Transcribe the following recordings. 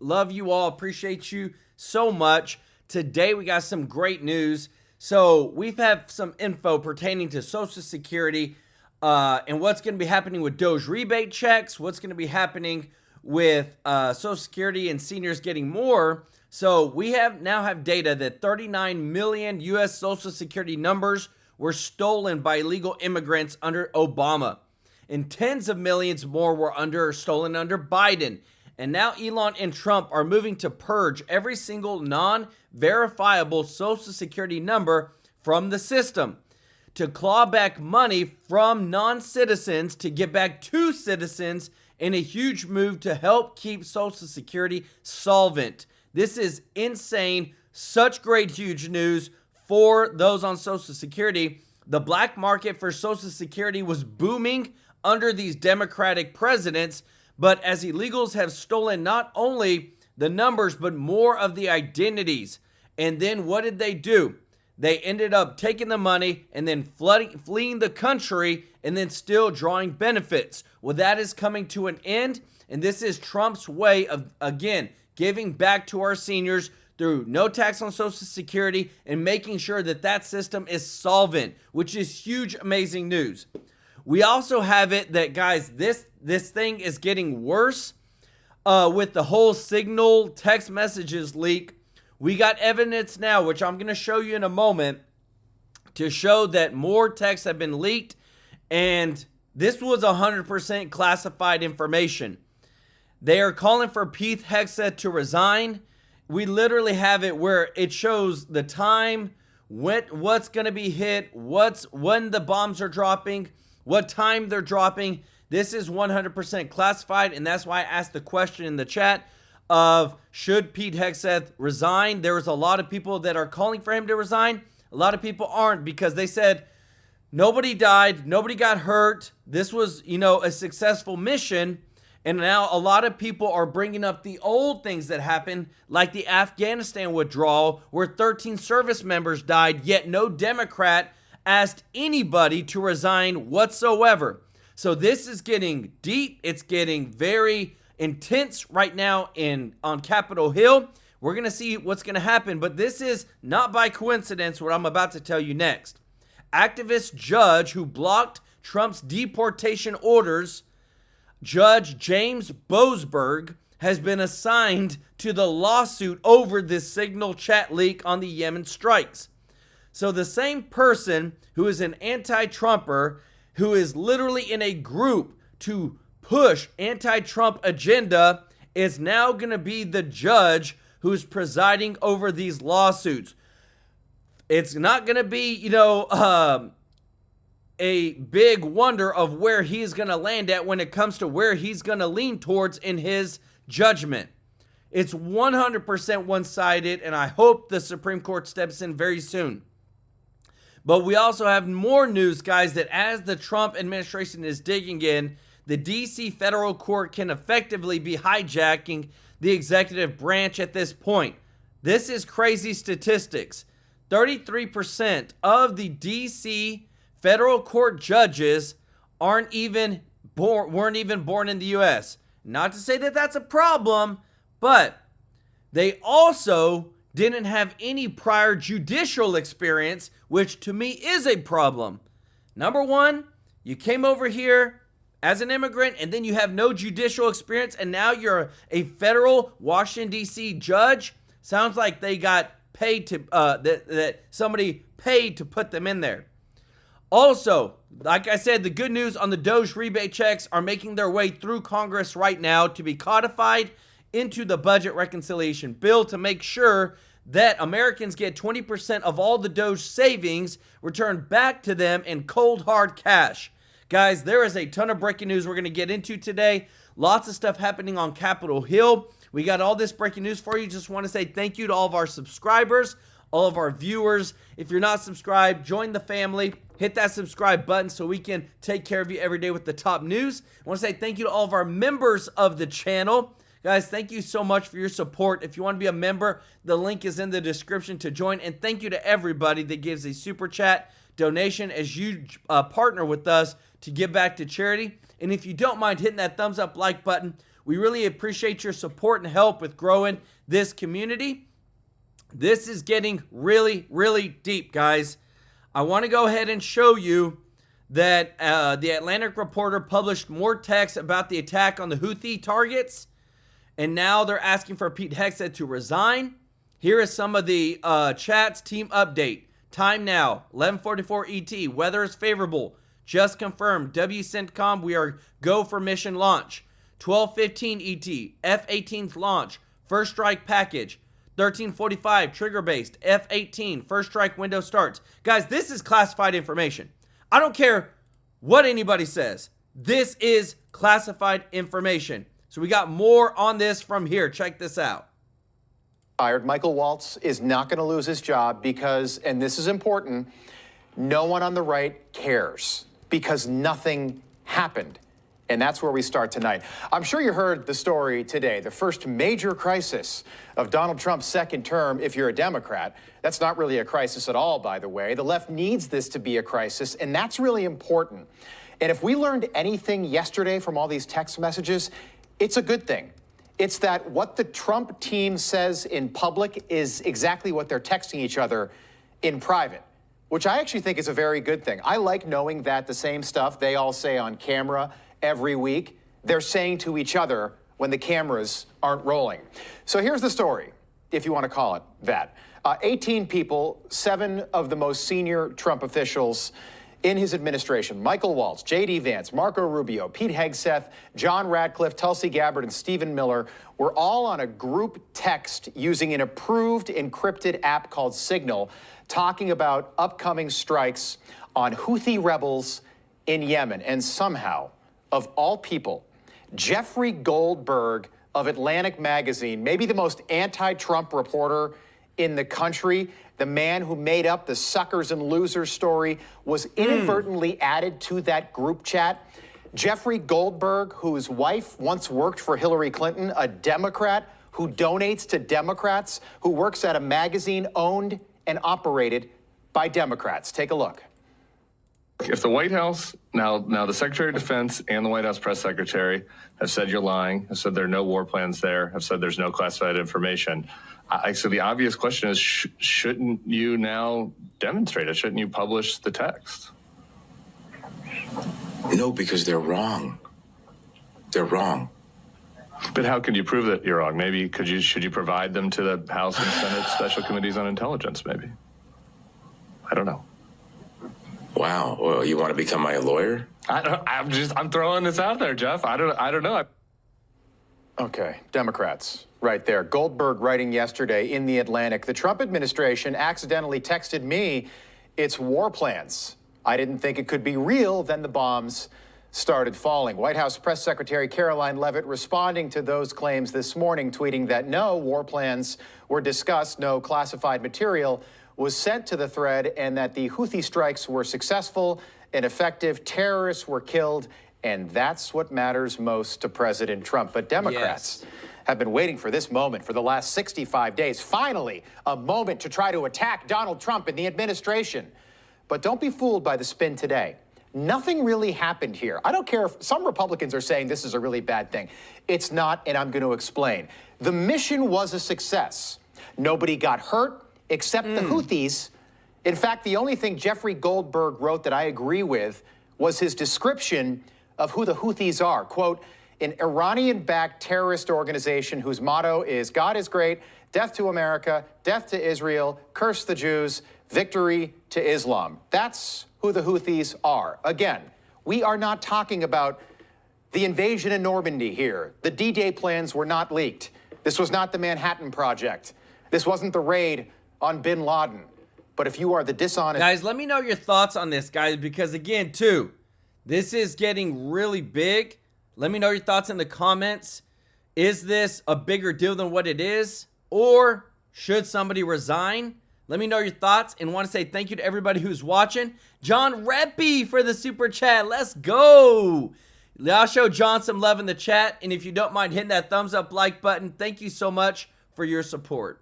Love you all. Appreciate you so much. Today we got some great news. So we've had some info pertaining to Social Security and what's going to be happening with Doge Rebate Checks, what's going to be happening with Social Security and seniors getting more. So we now have data that 39 million U.S. Social Security numbers were stolen by illegal immigrants under Obama. And tens of millions more were stolen under Biden. And now Elon and Trump are moving to purge every single non-verifiable Social Security number from the system to claw back money from non-citizens to give back to citizens in a huge move to help keep Social Security solvent. This is insane. Such great, huge news for those on Social Security. The black market for Social Security was booming under these Democratic presidents, but as illegals have stolen not only the numbers, but more of the identities. And then what did they do? They ended up taking the money and then fleeing the country and then still drawing benefits. Well, that is coming to an end. And this is Trump's way of, again, giving back to our seniors through no tax on Social Security and making sure that that system is solvent, which is huge, amazing news. We also have it that, guys, this thing is getting worse with the whole Signal text messages leak. We got evidence now, which I'm going to show you in a moment, to show that more texts have been leaked, and this was 100% classified information. They are calling for Pete Hegseth to resign. We literally have it where it shows the time, what's going to be hit, when the bombs are dropping, what time they're dropping. This is 100% classified, and that's why I asked the question in the chat of should Pete Hegseth resign. There was a lot of people that are calling for him to resign. A lot of people aren't, because they said nobody died, nobody got hurt. This was, a successful mission. And now a lot of people are bringing up the old things that happened, like the Afghanistan withdrawal, where 13 service members died, yet no Democrat asked anybody to resign whatsoever. So this is getting deep. It's getting very intense right now on Capitol Hill. We're going to see what's going to happen, but this is not by coincidence what I'm about to tell you next. Activist judge who blocked Trump's deportation orders, Judge James Boasberg, has been assigned to the lawsuit over this Signal chat leak on the Yemen strikes. So the same person who is an anti-Trumper, who is literally in a group to push anti-Trump agenda, is now going to be the judge who's presiding over these lawsuits. It's not going to be, a big wonder of where he's going to land at when it comes to where he's going to lean towards in his judgment. It's 100% one-sided, and I hope the Supreme Court steps in very soon. But we also have more news, guys, that as the Trump administration is digging in, the D.C. federal court can effectively be hijacking the executive branch at this point. This is crazy statistics. 33% of the D.C. federal court judges weren't even born in the U.S. Not to say that that's a problem, but they also didn't have any prior judicial experience, which to me is a problem. Number one, you came over here as an immigrant and then you have no judicial experience, and now you're a federal Washington, D.C. judge. Sounds like they got paid to, that somebody paid to put them in there. Also, like I said, the good news on the Doge rebate checks are making their way through Congress right now to be codified into the budget reconciliation bill to make sure that Americans get 20% of all the Doge savings returned back to them in cold, hard cash. Guys, there is a ton of breaking news we're going to get into today. Lots of stuff happening on Capitol Hill. We got all this breaking news for you. Just want to say thank you to all of our subscribers, all of our viewers. If you're not subscribed, join the family. Hit that subscribe button so we can take care of you every day with the top news. I want to say thank you to all of our members of the channel. Guys, thank you so much for your support. If you want to be a member, the link is in the description to join. And thank you to everybody that gives a super chat donation as you partner with us to give back to charity. And if you don't mind hitting that thumbs up like button, We really appreciate your support and help with growing this community. This is getting really, really deep, guys. I want to go ahead and show you that the Atlantic Reporter published more text about the attack on the Houthi targets, and now they're asking for Pete Hegseth to resign. Here is some of the chat's team update. Time now, 11:44 ET. Weather is favorable. Just confirmed. WCENTCOM, we are go for mission launch. 12:15 ET. F-18's launch. First strike package. 13:45 trigger based. F-18 first strike window starts. Guys, this is classified information. I don't care what anybody says. This is classified information. So we got more on this from here. Check this out. Michael Waltz is not going to lose his job because, and this is important, no one on the right cares because nothing happened. And that's where we start tonight. I'm sure you heard the story today, the first major crisis of Donald Trump's second term if you're a Democrat. That's not really a crisis at all, by the way. The left needs this to be a crisis, and that's really important. And if we learned anything yesterday from all these text messages, it's a good thing. It's that what the Trump team says in public is exactly what they're texting each other in private, which I actually think is a very good thing. I like knowing that the same stuff they all say on camera every week, they're saying to each other when the cameras aren't rolling. So here's the story, if you want to call it that. 18 people, 7 of the most senior Trump officials in his administration, Michael Waltz, J.D. Vance, Marco Rubio, Pete Hegseth, John Radcliffe, Tulsi Gabbard, and Stephen Miller were all on a group text using an approved encrypted app called Signal, talking about upcoming strikes on Houthi rebels in Yemen. And somehow, of all people, Jeffrey Goldberg of Atlantic Magazine, maybe the most anti-Trump reporter in the country, the man who made up the suckers and losers story, was inadvertently added to that group chat. Jeffrey Goldberg, whose wife once worked for Hillary Clinton, a Democrat who donates to Democrats, who works at a magazine owned and operated by Democrats. Take a look. If the White House, now the Secretary of Defense and the White House press secretary have said you're lying, have said there are no war plans there, have said there's no classified information. So the obvious question is, shouldn't you now demonstrate it? Shouldn't you publish the text? No, because they're wrong. They're wrong. But how can you prove that you're wrong? Maybe should you provide them to the House and Senate Special Committees on Intelligence? Maybe. I don't know. Wow. Well, you want to become my lawyer? I'm throwing this out there, Jeff. I don't know. Okay, Democrats, right there. Goldberg writing yesterday in The Atlantic, the Trump administration accidentally texted me its war plans. I didn't think it could be real, then the bombs started falling. White House Press Secretary Caroline Leavitt responding to those claims this morning, tweeting that no war plans were discussed, no classified material was sent to the thread, and that the Houthi strikes were successful and effective, terrorists were killed, and that's what matters most to President Trump. But Democrats have been waiting for this moment for the last 65 days. Finally, a moment to try to attack Donald Trump and the administration. But don't be fooled by the spin today. Nothing really happened here. I don't care if some Republicans are saying this is a really bad thing. It's not, and I'm going to explain. The mission was a success. Nobody got hurt except the Houthis. In fact, the only thing Jeffrey Goldberg wrote that I agree with was his description of who the Houthis are. Quote, an Iranian-backed terrorist organization whose motto is God is great, death to America, death to Israel, curse the Jews, victory to Islam. That's who the Houthis are. Again, we are not talking about the invasion in Normandy here. The D-Day plans were not leaked. This was not the Manhattan Project. This wasn't the raid on bin Laden. But if you are the dishonest... Guys, let me know your thoughts on this, guys, because again, too, this is getting really big. Let me know your thoughts in the comments. Is this a bigger deal than what it is? Or should somebody resign? Let me know your thoughts, and want to say thank you to everybody who's watching. John Reppy for the super chat. Let's go. I'll show John some love in the chat, and if you don't mind hitting that thumbs up like button, thank you so much for your support.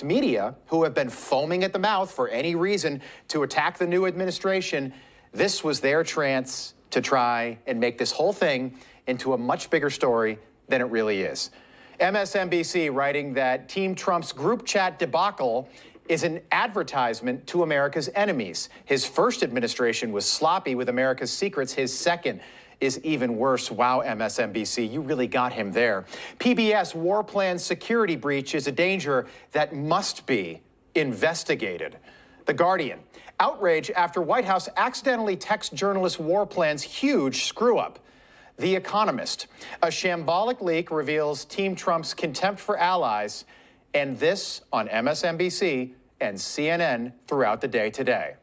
Media who have been foaming at the mouth for any reason to attack the new administration, this was their chance to try and make this whole thing into a much bigger story than it really is. MSNBC writing that Team Trump's group chat debacle is an advertisement to America's enemies. His first administration was sloppy with America's secrets. His second is even worse. Wow, MSNBC, you really got him there. PBS war plan security breach is a danger that must be investigated. The Guardian, outrage after White House accidentally texts journalist war plans huge screw up. The Economist, a shambolic leak reveals Team Trump's contempt for allies, and this on MSNBC and CNN throughout the day today.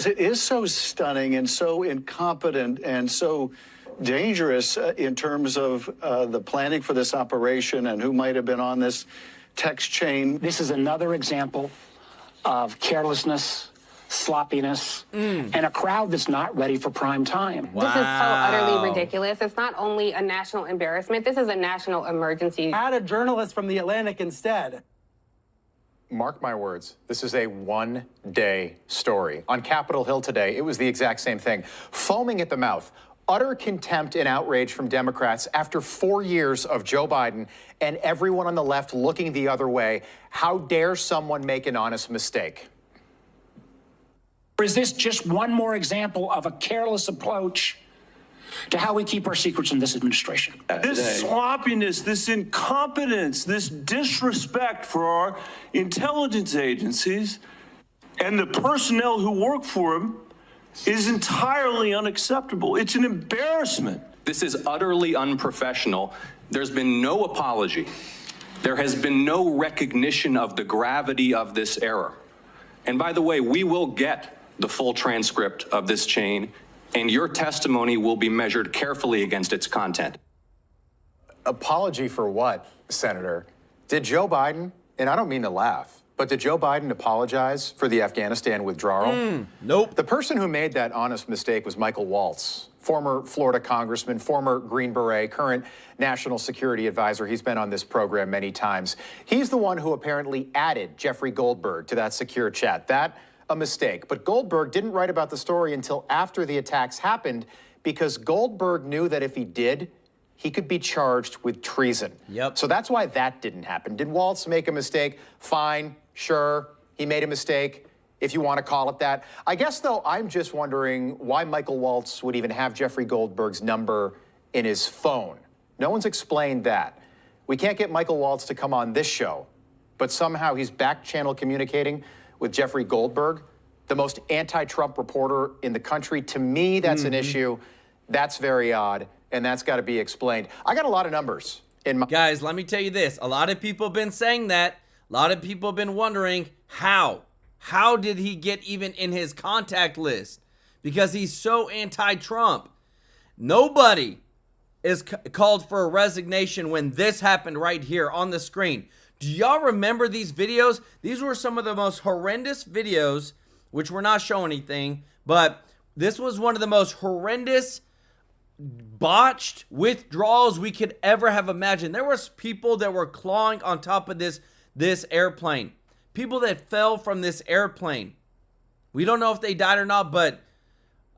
It is so stunning and so incompetent and so dangerous in terms of the planning for this operation and who might have been on this text chain. This is another example of carelessness, sloppiness, and a crowd that's not ready for prime time. Wow. This is so utterly ridiculous. It's not only a national embarrassment, this is a national emergency. Add a journalist from The Atlantic instead. Mark my words, this is a one-day story. On Capitol Hill today, it was the exact same thing. Foaming at the mouth, utter contempt and outrage from Democrats after 4 years of Joe Biden and everyone on the left looking the other way. How dare someone make an honest mistake? Or is this just one more example of a careless approach to how we keep our secrets in this administration? This sloppiness, this incompetence, this disrespect for our intelligence agencies and the personnel who work for them is entirely unacceptable. It's an embarrassment. This is utterly unprofessional. There's been no apology. There has been no recognition of the gravity of this error. And by the way, we will get the full transcript of this chain, and your testimony will be measured carefully against its content. Apology for what, Senator? Did Joe Biden, and I don't mean to laugh, but did Joe Biden apologize for the Afghanistan withdrawal? Nope. The person who made that honest mistake was Michael Waltz, former Florida congressman, former Green Beret, current national security advisor. He's been on this program many times. He's the one who apparently added Jeffrey Goldberg to that secure chat. That, a mistake. But Goldberg didn't write about the story until after the attacks happened because Goldberg knew that if he did, he could be charged with treason. Yep. So that's why that didn't happen. Did Waltz make a mistake? Fine, sure, he made a mistake, if you want to call it that. I guess, though, I'm just wondering why Michael Waltz would even have Jeffrey Goldberg's number in his phone. No one's explained that. We can't get Michael Waltz to come on this show, but somehow he's back channel communicating with Jeffrey Goldberg, the most anti-Trump reporter in the country. To me, that's an issue. That's very odd, and that's got to be explained. I got a lot of numbers in my... Guys, let me tell you this. A lot of people have been saying that. A lot of people have been wondering how. How did he get even in his contact list? Because he's so anti-Trump. Nobody is called for a resignation when this happened right here on the screen. Do y'all remember these videos? These were some of the most horrendous videos, which we're not showing anything, but this was one of the most horrendous botched withdrawals we could ever have imagined. There was people that were clawing on top of this airplane. People that fell from this airplane. We don't know if they died or not, but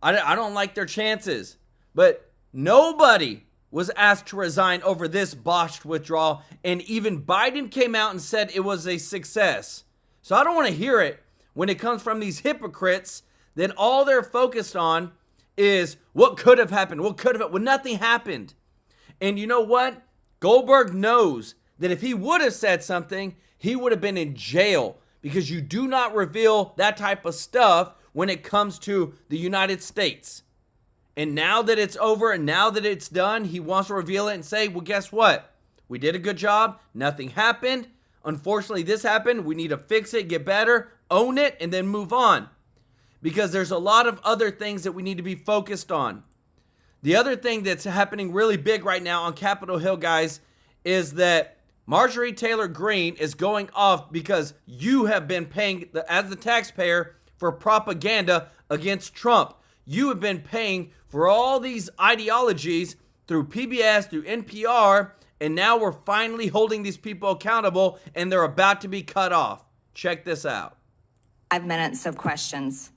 I don't like their chances. But nobody was asked to resign over this botched withdrawal, and even Biden came out and said it was a success. So I don't want to hear it when it comes from these hypocrites that all they're focused on is what could have happened, when nothing happened. And you know what? Goldberg knows that if he would have said something, he would have been in jail, because you do not reveal that type of stuff when it comes to the United States. And now that it's over and now that it's done, he wants to reveal it and say, well, guess what? We did a good job. Nothing happened. Unfortunately, this happened. We need to fix it, get better, own it, and then move on. Because there's a lot of other things that we need to be focused on. The other thing that's happening really big right now on Capitol Hill, guys, is that Marjorie Taylor Greene is going off because you have been paying, as the taxpayer, for propaganda against Trump. You have been paying for all these ideologies through PBS, through NPR, and now we're finally holding these people accountable, and they're about to be cut off. Check this out. 5 minutes of questions.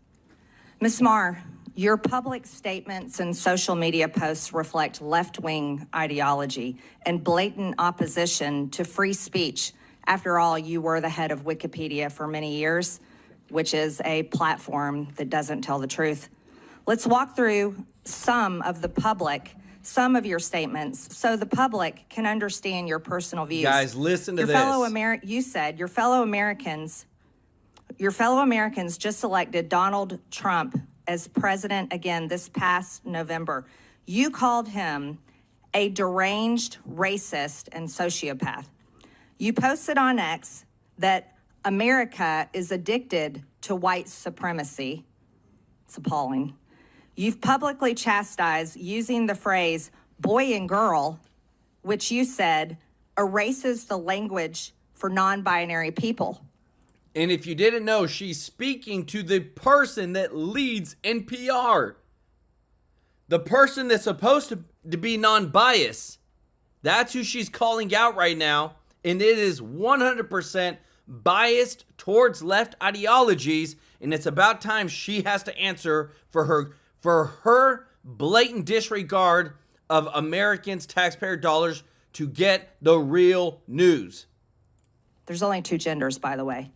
Ms. Marr, Your public statements and social media posts reflect left-wing ideology and blatant opposition to free speech. After all, you were the head of Wikipedia for many years, which is a platform that doesn't tell the truth. Let's walk through some of your statements so the public can understand your personal views. Guys, listen to this. You said your fellow Americans just elected Donald Trump as president again this past November. You called him a deranged racist and sociopath. You posted on X that America is addicted to white supremacy. It's appalling. You've publicly chastised using the phrase boy and girl, which you said erases the language for non-binary people. And if you didn't know, she's speaking to the person that leads NPR. The person that's supposed to be non-biased. That's who she's calling out right now. And it is 100% biased towards left ideologies. And it's about time she has to answer for her blatant disregard of Americans' taxpayer dollars to get the real news. There's only two genders, by the way.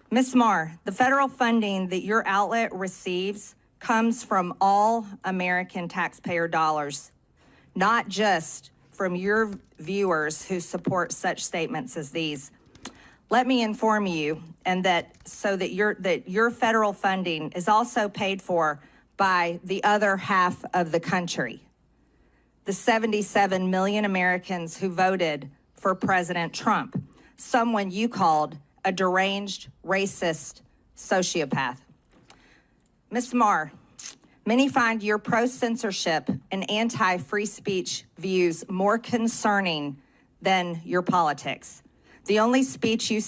Ms. Marr, the federal funding that your outlet receives comes from all American taxpayer dollars, not just from your viewers who support such statements as these. Let me inform you, and that your federal funding is also paid for by the other half of the country, the 77 million Americans who voted for President Trump, someone you called a deranged, racist sociopath. Ms. Marr, many find your pro-censorship and anti-free speech views more concerning than your politics. The only speech you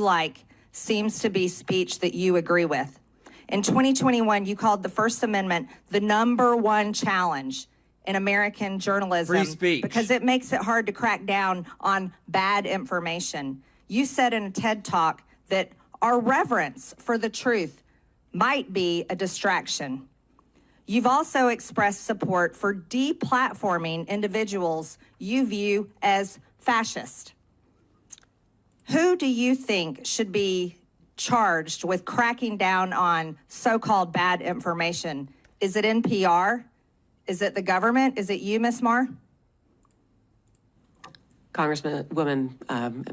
like seems to be speech that you agree with. In 2021, you called the First Amendment the #1 challenge in American journalism. Free speech. Because it makes it hard to crack down on bad information. You said in a TED Talk that our reverence for the truth might be a distraction. You've also expressed support for deplatforming individuals you view as fascist. Who do you think should be charged with cracking down on so-called bad information? Is it NPR? Is it the government? Is it you, Ms. Marr? Congresswoman,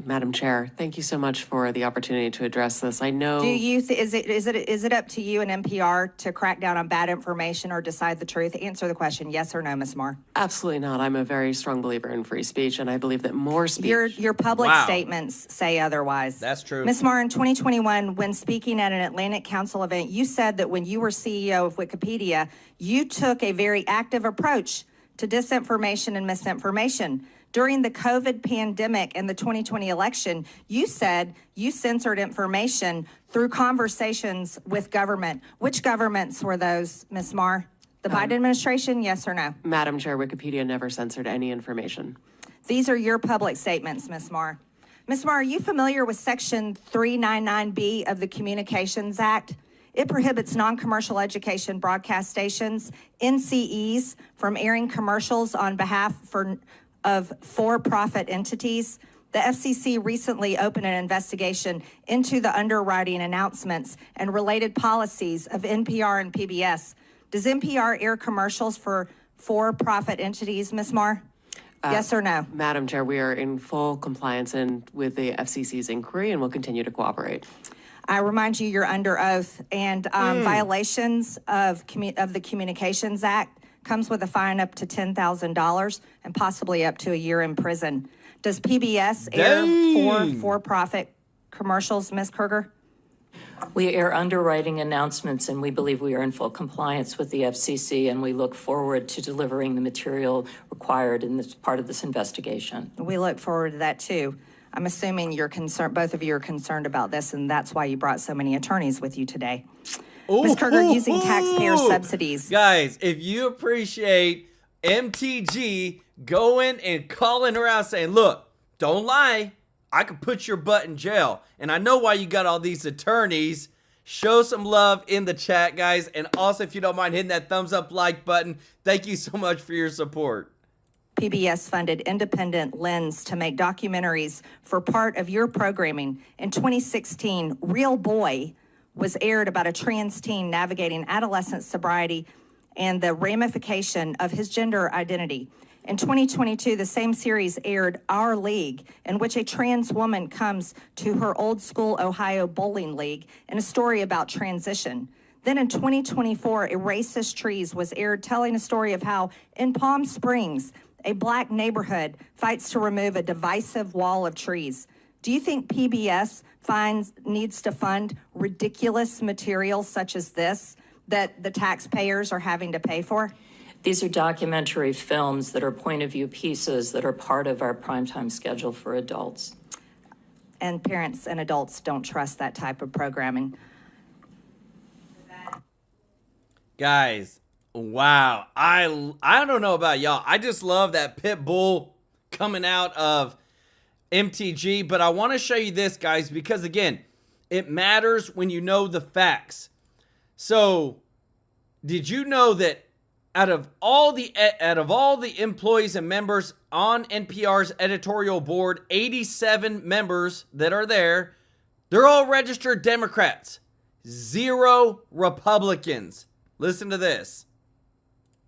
Madam Chair, thank you so much for the opportunity to address this. I know. Is it up to you and NPR to crack down on bad information or decide the truth? Answer the question, yes or no, Ms. Marr. Absolutely not. I'm a very strong believer in free speech, and I believe that more speech. Your public statements say otherwise. That's true. Ms. Marr, in 2021, when speaking at an Atlantic Council event, you said that when you were CEO of Wikipedia, you took a very active approach to disinformation and misinformation. During the COVID pandemic and the 2020 election, you said you censored information through conversations with government. Which governments were those, Ms. Marr? The Biden administration, yes or no? Madam Chair, Wikipedia never censored any information. These are your public statements, Ms. Marr. Ms. Marr, are you familiar with Section 399B of the Communications Act? It prohibits non-commercial education broadcast stations, NCEs, from airing commercials on behalf of for-profit entities. The FCC recently opened an investigation into the underwriting announcements and related policies of NPR and PBS. Does NPR air commercials for for-profit entities, Ms. Marr? Yes or no? Madam Chair, we are in full compliance with the FCC's inquiry and will continue to cooperate. I remind you, you're under oath, and violations of the Communications Act comes with a fine up to $10,000 and possibly up to a year in prison. Does PBS air for-profit commercials, Ms. Kruger? We air underwriting announcements, and we believe we are in full compliance with the FCC, and we look forward to delivering the material required in this part of this investigation. We look forward to that, too. I'm assuming both of you are concerned about this, and that's why you brought so many attorneys with you today. Ms. Kruger, using taxpayer subsidies. Guys, if you appreciate MTG going and calling around saying, look, don't lie, I could put your butt in jail. And I know why you got all these attorneys Show some love in the chat, guys. And also, if you don't mind hitting that thumbs up like button, thank you so much for your support. PBS funded independent lens to make documentaries for part of your programming. In 2016, Real Boy was aired about a trans teen navigating adolescent sobriety and the ramification of his gender identity. In 2022, the same series aired Our League, in which a trans woman comes to her old school Ohio bowling league in a story about transition. Then in 2024, A Racist Trees was aired, telling a story of how in Palm Springs, a black neighborhood fights to remove a divisive wall of trees. Do you think PBS needs to fund ridiculous material such as this that the taxpayers are having to pay for? These are documentary films that are point of view pieces that are part of our primetime schedule for adults. And parents and adults don't trust that type of programming. Guys, wow. I don't know about y'all. I just love that pit bull coming out of MTG. But I want to show you this, guys, because, again, it matters when you know the facts. So, did you know that out of all the employees and members on NPR's editorial board, 87 members that are there, they're all registered Democrats. 0 Republicans. Listen to this.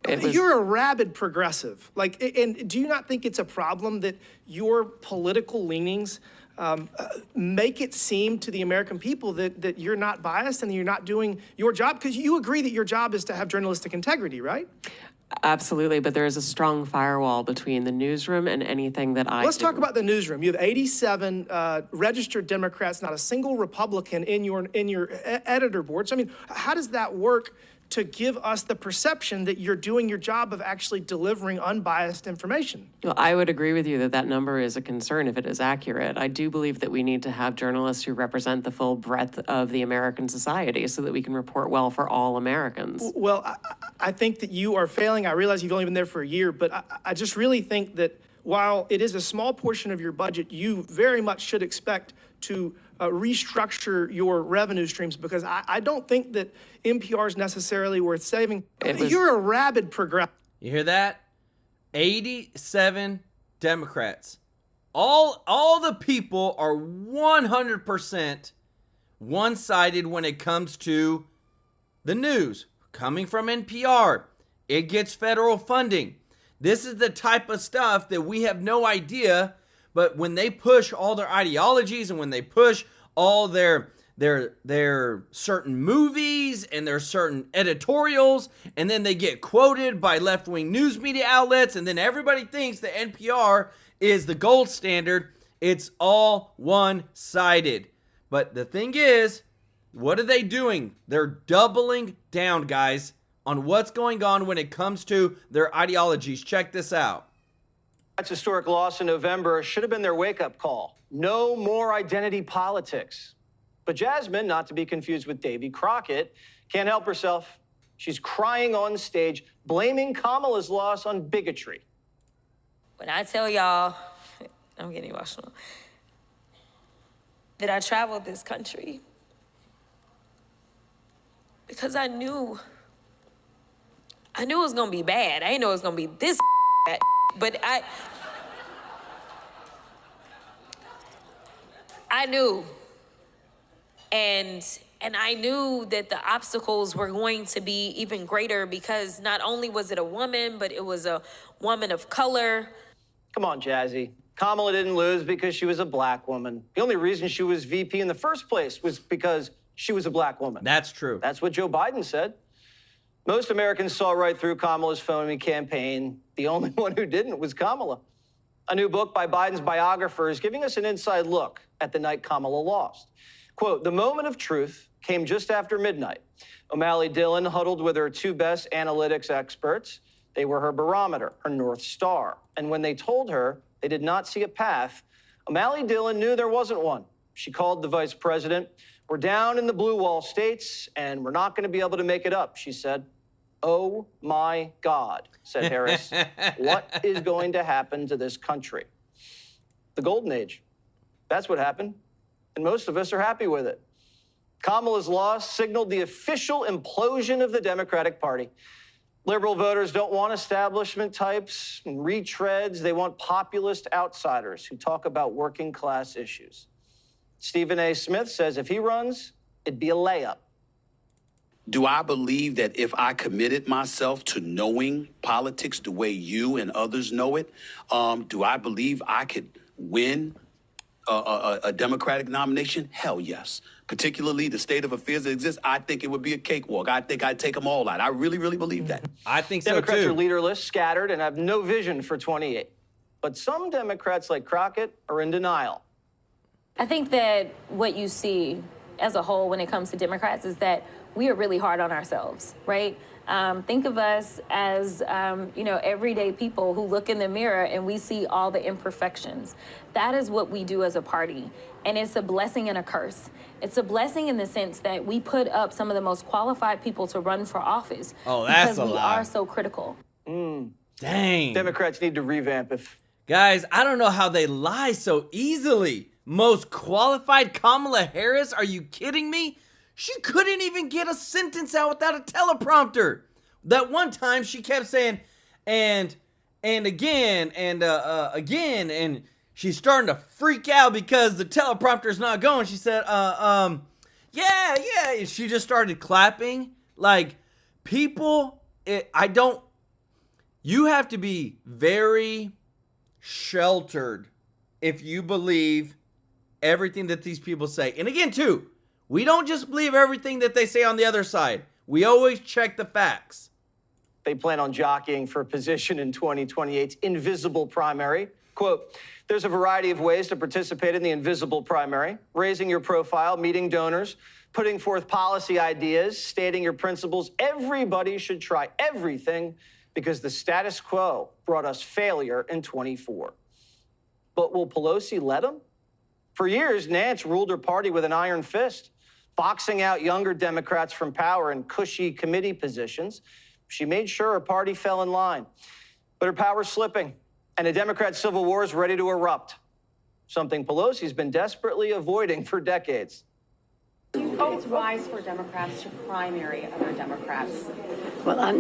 You're a rabid progressive. And do you not think it's a problem that your political leanings make it seem to the American people that you're not biased and that you're not doing your job? Because you agree that your job is to have journalistic integrity, right? Absolutely, but there is a strong firewall between the newsroom and anything that I Let's talk about the newsroom. You have 87 registered Democrats, not a single Republican in your editor board. So, I mean, how does that work to give us the perception that you're doing your job of actually delivering unbiased information? Well, I would agree with you that that number is a concern if it is accurate. I do believe that we need to have journalists who represent the full breadth of the American society so that we can report well for all Americans. Well, I think that you are failing. I realize you've only been there for a year, but I just really think that while it is a small portion of your budget, you very much should expect to restructure your revenue streams, because I don't think that NPR is necessarily worth saving. You're a rabid progressive. You hear that? 87 Democrats. All the people are 100% one-sided when it comes to the news. Coming from NPR, it gets federal funding. This is the type of stuff that we have no idea, but when they push all their ideologies and when they push all their certain movies and their certain editorials, and then they get quoted by left-wing news media outlets, and then everybody thinks that NPR is the gold standard. It's all one-sided. But the thing is, what are they doing? They're doubling down, guys, on what's going on when it comes to their ideologies. Check this out. That's historic loss in November should have been their wake-up call. No more identity politics. But Jasmine, not to be confused with Davy Crockett, can't help herself. She's crying on stage, blaming Kamala's loss on bigotry. When I tell y'all, I'm getting emotional, that I traveled this country because I knew it was gonna be bad. I didn't know it was gonna be this bad, but I knew. And I knew that the obstacles were going to be even greater because not only was it a woman, but it was a woman of color. Come on, Jazzy. Kamala didn't lose because she was a black woman. The only reason she was VP in the first place was because she was a black woman. That's true. That's what Joe Biden said. Most Americans saw right through Kamala's phony campaign. The only one who didn't was Kamala. A new book by Biden's biographer is giving us an inside look at the night Kamala lost. Quote, the moment of truth came just after midnight. O'Malley Dillon huddled with her two best analytics experts. They were her barometer, her North Star. And when they told her they did not see a path, O'Malley Dillon knew there wasn't one. She called the vice president. We're down in the blue wall states, and we're not going to be able to make it up, she said. Oh, my God, said Harris. What is going to happen to this country? The golden age. That's what happened. And most of us are happy with it. Kamala's loss signaled the official implosion of the Democratic Party. Liberal voters don't want establishment types and retreads. They want populist outsiders who talk about working class issues. Stephen A. Smith says if he runs, it'd be a layup. Do I believe that if I committed myself to knowing politics the way you and others know it, do I believe I could win a Democratic nomination? Hell yes. Particularly the state of affairs that exists, I think it would be a cakewalk. I think I'd take them all out. I really, really believe that. I think so Democrats too. are leaderless, scattered, and have no vision for 28. But some Democrats like Crockett are in denial. I think that what you see as a whole when it comes to Democrats is that we are really hard on ourselves, right? Think of us as, everyday people who look in the mirror and we see all the imperfections. That is what we do as a party. And it's a blessing and a curse. It's a blessing in the sense that we put up some of the most qualified people to run for office. Oh, that's because a we lie. are so critical. Dang. Democrats need to revamp if... Guys, I don't know how they lie so easily. Most qualified Kamala Harris? Are you kidding me? She couldn't even get a sentence out without a teleprompter. That one time she kept saying, and again, and again, and she's starting to freak out because the teleprompter's not going. She said, yeah. And she just started clapping. Like, people, you have to be very sheltered if you believe everything that these people say. And again, too, we don't just believe everything that they say on the other side. We always check the facts. They plan on jockeying for a position in 2028's invisible primary. Quote, there's a variety of ways to participate in the invisible primary: raising your profile, meeting donors, putting forth policy ideas, stating your principles. Everybody should try everything because the status quo brought us failure in 24. But will Pelosi let them? For years, Nance ruled her party with an iron fist, boxing out younger Democrats from power in cushy committee positions. She made sure her party fell in line. But her power's slipping, and a Democrat civil war is ready to erupt, something Pelosi's been desperately avoiding for decades. It's wise for Democrats to primary other Democrats. Well, I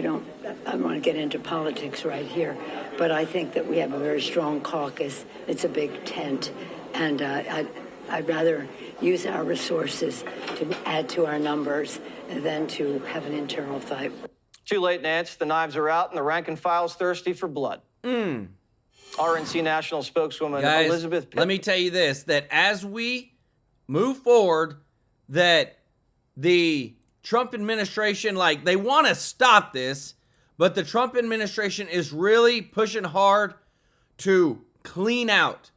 don't want to get into politics right here, but I think that we have a very strong caucus. It's a big tent, and I'd rather use our resources to add to our numbers than to have an internal fight. Too late, Nance. The knives are out, and the rank and file's thirsty for blood. RNC national spokeswoman Guys, Elizabeth Pitt. let me tell you this, that as we move forward, that the Trump administration, like, they want to stop this, but the Trump administration is really pushing hard to clean out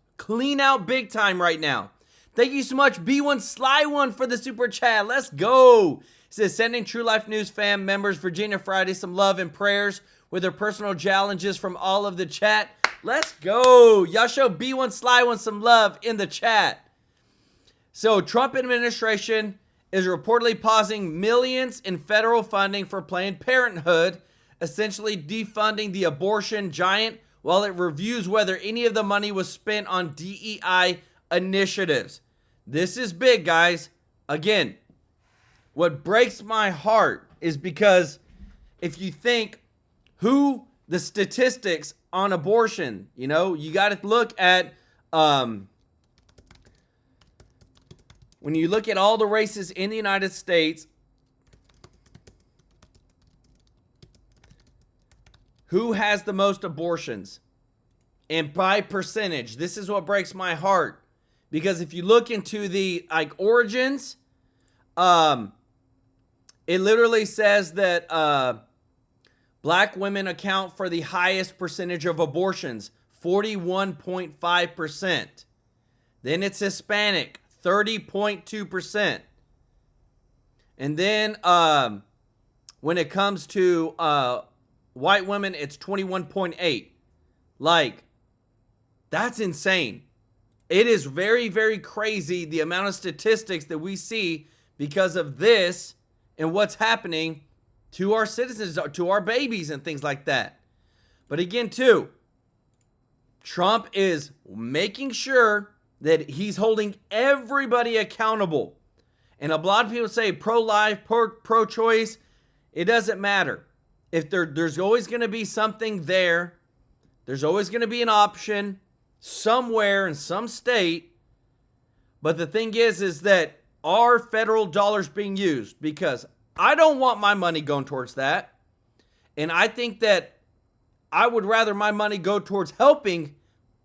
big time right now. Thank you so much, B1 Sly One, for the super chat. Let's go. It says, sending TrueLife News fam members Virginia Friday some love and prayers with their personal challenges from all of the chat. Let's go. Y'all show B1 Sly One some love in the chat. So, Trump administration is reportedly pausing millions in federal funding for Planned Parenthood, essentially defunding the abortion giant while it reviews whether any of the money was spent on DEI initiatives. This is big, guys. Again, what breaks my heart is because if you think who the statistics on abortion, you got to look at when you look at all the races in the United States, who has the most abortions? And by percentage, this is what breaks my heart. Because if you look into the origins, it literally says that black women account for the highest percentage of abortions, 41.5%. Then it's Hispanic, 30.2%. And then when it comes to white women, it's 21.8%. Like, that's insane. It is very, very crazy the amount of statistics that we see because of this and what's happening to our citizens, to our babies and things like that. But again, too, Trump is making sure that he's holding everybody accountable. And a lot of people say pro-life, pro-choice. It doesn't matter. If there's always going to be something there. There's always going to be an option somewhere in some state. But the thing is that are federal dollars being used? Because I don't want my money going towards that. And I think that I would rather my money go towards helping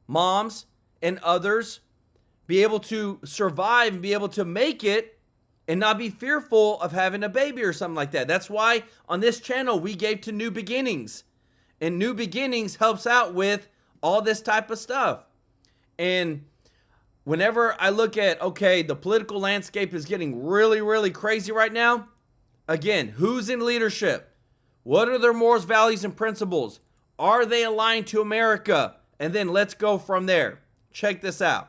moms and others be able to survive and be able to make it and not be fearful of having a baby or something like that. That's why on this channel we gave to New Beginnings. And New Beginnings helps out with all this type of stuff. And whenever I look at, okay, the political landscape is getting really, really crazy right now. Again, who's in leadership? What are their morals, values, and principles? Are they aligned to America? And then let's go from there. Check this out.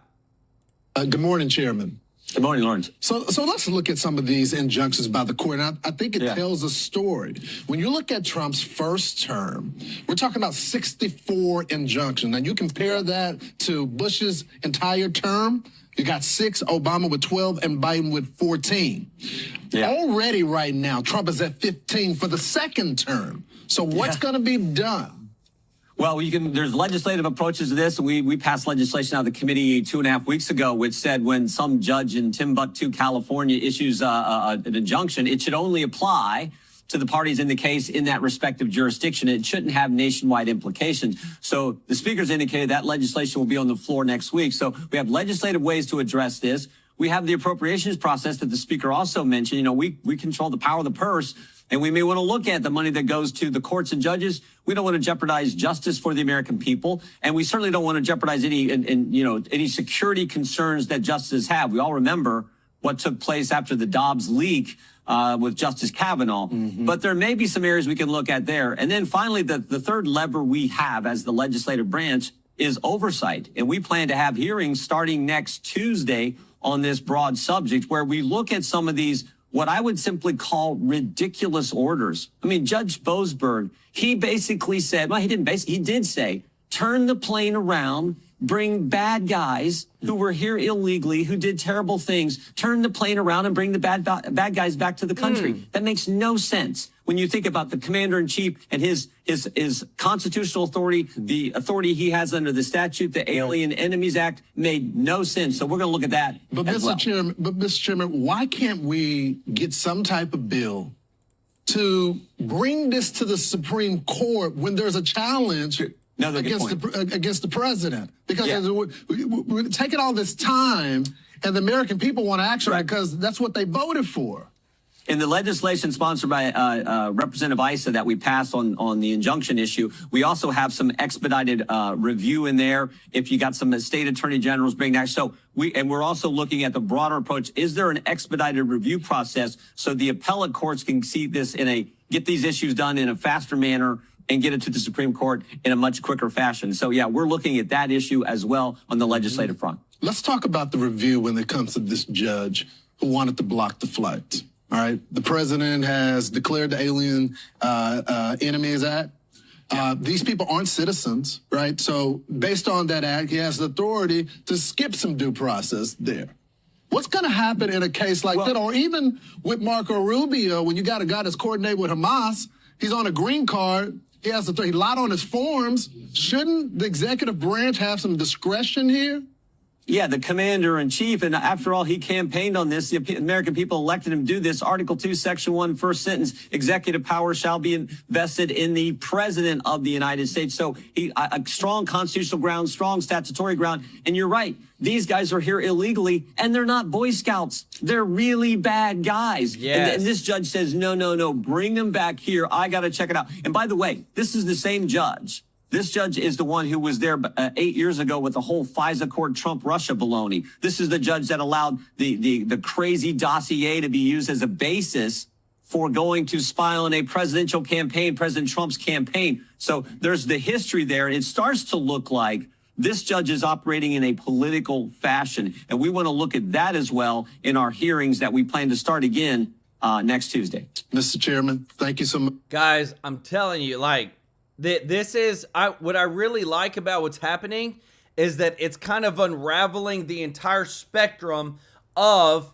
Good morning, Chairman. Good morning, Lawrence. So let's look at some of these injunctions by the court. And I think it tells a story. When you look at Trump's first term, we're talking about 64 injunctions. And you compare that to Bush's entire term, you got 6, Obama with 12, and Biden with 14. Already right now, Trump is at 15 for the second term. So what's going to be done? Well, there's legislative approaches to this. We passed legislation out of the committee 2.5 weeks ago, which said when some judge in Timbuktu, California issues an injunction, it should only apply to the parties in the case in that respective jurisdiction. It shouldn't have nationwide implications. So the speaker's indicated that legislation will be on the floor next week. So we have legislative ways to address this. We have the appropriations process that the speaker also mentioned. You know, we control the power of the purse. And we may want to look at the money that goes to the courts and judges. We don't want to jeopardize justice for the American people. And we certainly don't want to jeopardize any security concerns that justices have. We all remember what took place after the Dobbs leak with Justice Kavanaugh. But there may be some areas we can look at there. And then finally, the third lever we have as the legislative branch is oversight. And we plan to have hearings starting next Tuesday on this broad subject where we look at some of these what I would simply call ridiculous orders. I mean, Judge Boasberg, he basically said, well, he did say, turn the plane around, bring bad guys who were here illegally, who did terrible things, turn the plane around and bring the bad guys back to the country. That makes no sense when you think about the commander-in-chief and his constitutional authority, the authority he has under the statute, the Alien Enemies Act, made no sense. So we're going to look at that as well. Mr. Chairman, why can't we get some type of bill to bring this to the Supreme Court when there's a challenge against the president? Because we're taking all this time and the American people want action because that's what they voted for. In the legislation sponsored by Representative Issa that we passed on the injunction issue, we also have some expedited review in there. If you got some state attorney generals bring that. So we're also looking at the broader approach. Is there an expedited review process so the appellate courts can see this get these issues done in a faster manner and get it to the Supreme Court in a much quicker fashion? So yeah, we're looking at that issue as well on the legislative front. Let's talk about the review when it comes to this judge who wanted to block the flights. All right. The president has declared the Alien Enemies Act. These people aren't citizens, right? So based on that act, he has the authority to skip some due process there. What's going to happen in a case like that? Or even with Marco Rubio, when you got a guy that's coordinated with Hamas, he's on a green card, he lied on his forms. Shouldn't the executive branch have some discretion here? Yeah, the commander-in-chief, and after all, he campaigned on this. The American people elected him to do this. Article 2, Section 1, first sentence, executive power shall be invested in the president of the United States. So a strong constitutional ground, strong statutory ground. And you're right, these guys are here illegally, and they're not Boy Scouts. They're really bad guys. Yes. And this judge says, no, bring them back here. I got to check it out. And by the way, this is the same judge. This judge is the one who was there 8 years ago with the whole FISA court Trump-Russia baloney. This is the judge that allowed the crazy dossier to be used as a basis for going to spy on a presidential campaign, President Trump's campaign. So there's the history there. It starts to look like this judge is operating in a political fashion. And we want to look at that as well in our hearings that we plan to start again next Tuesday. Mr. Chairman, thank you so much. Guys, I'm telling you, this is what I really like about what's happening is that it's kind of unraveling the entire spectrum of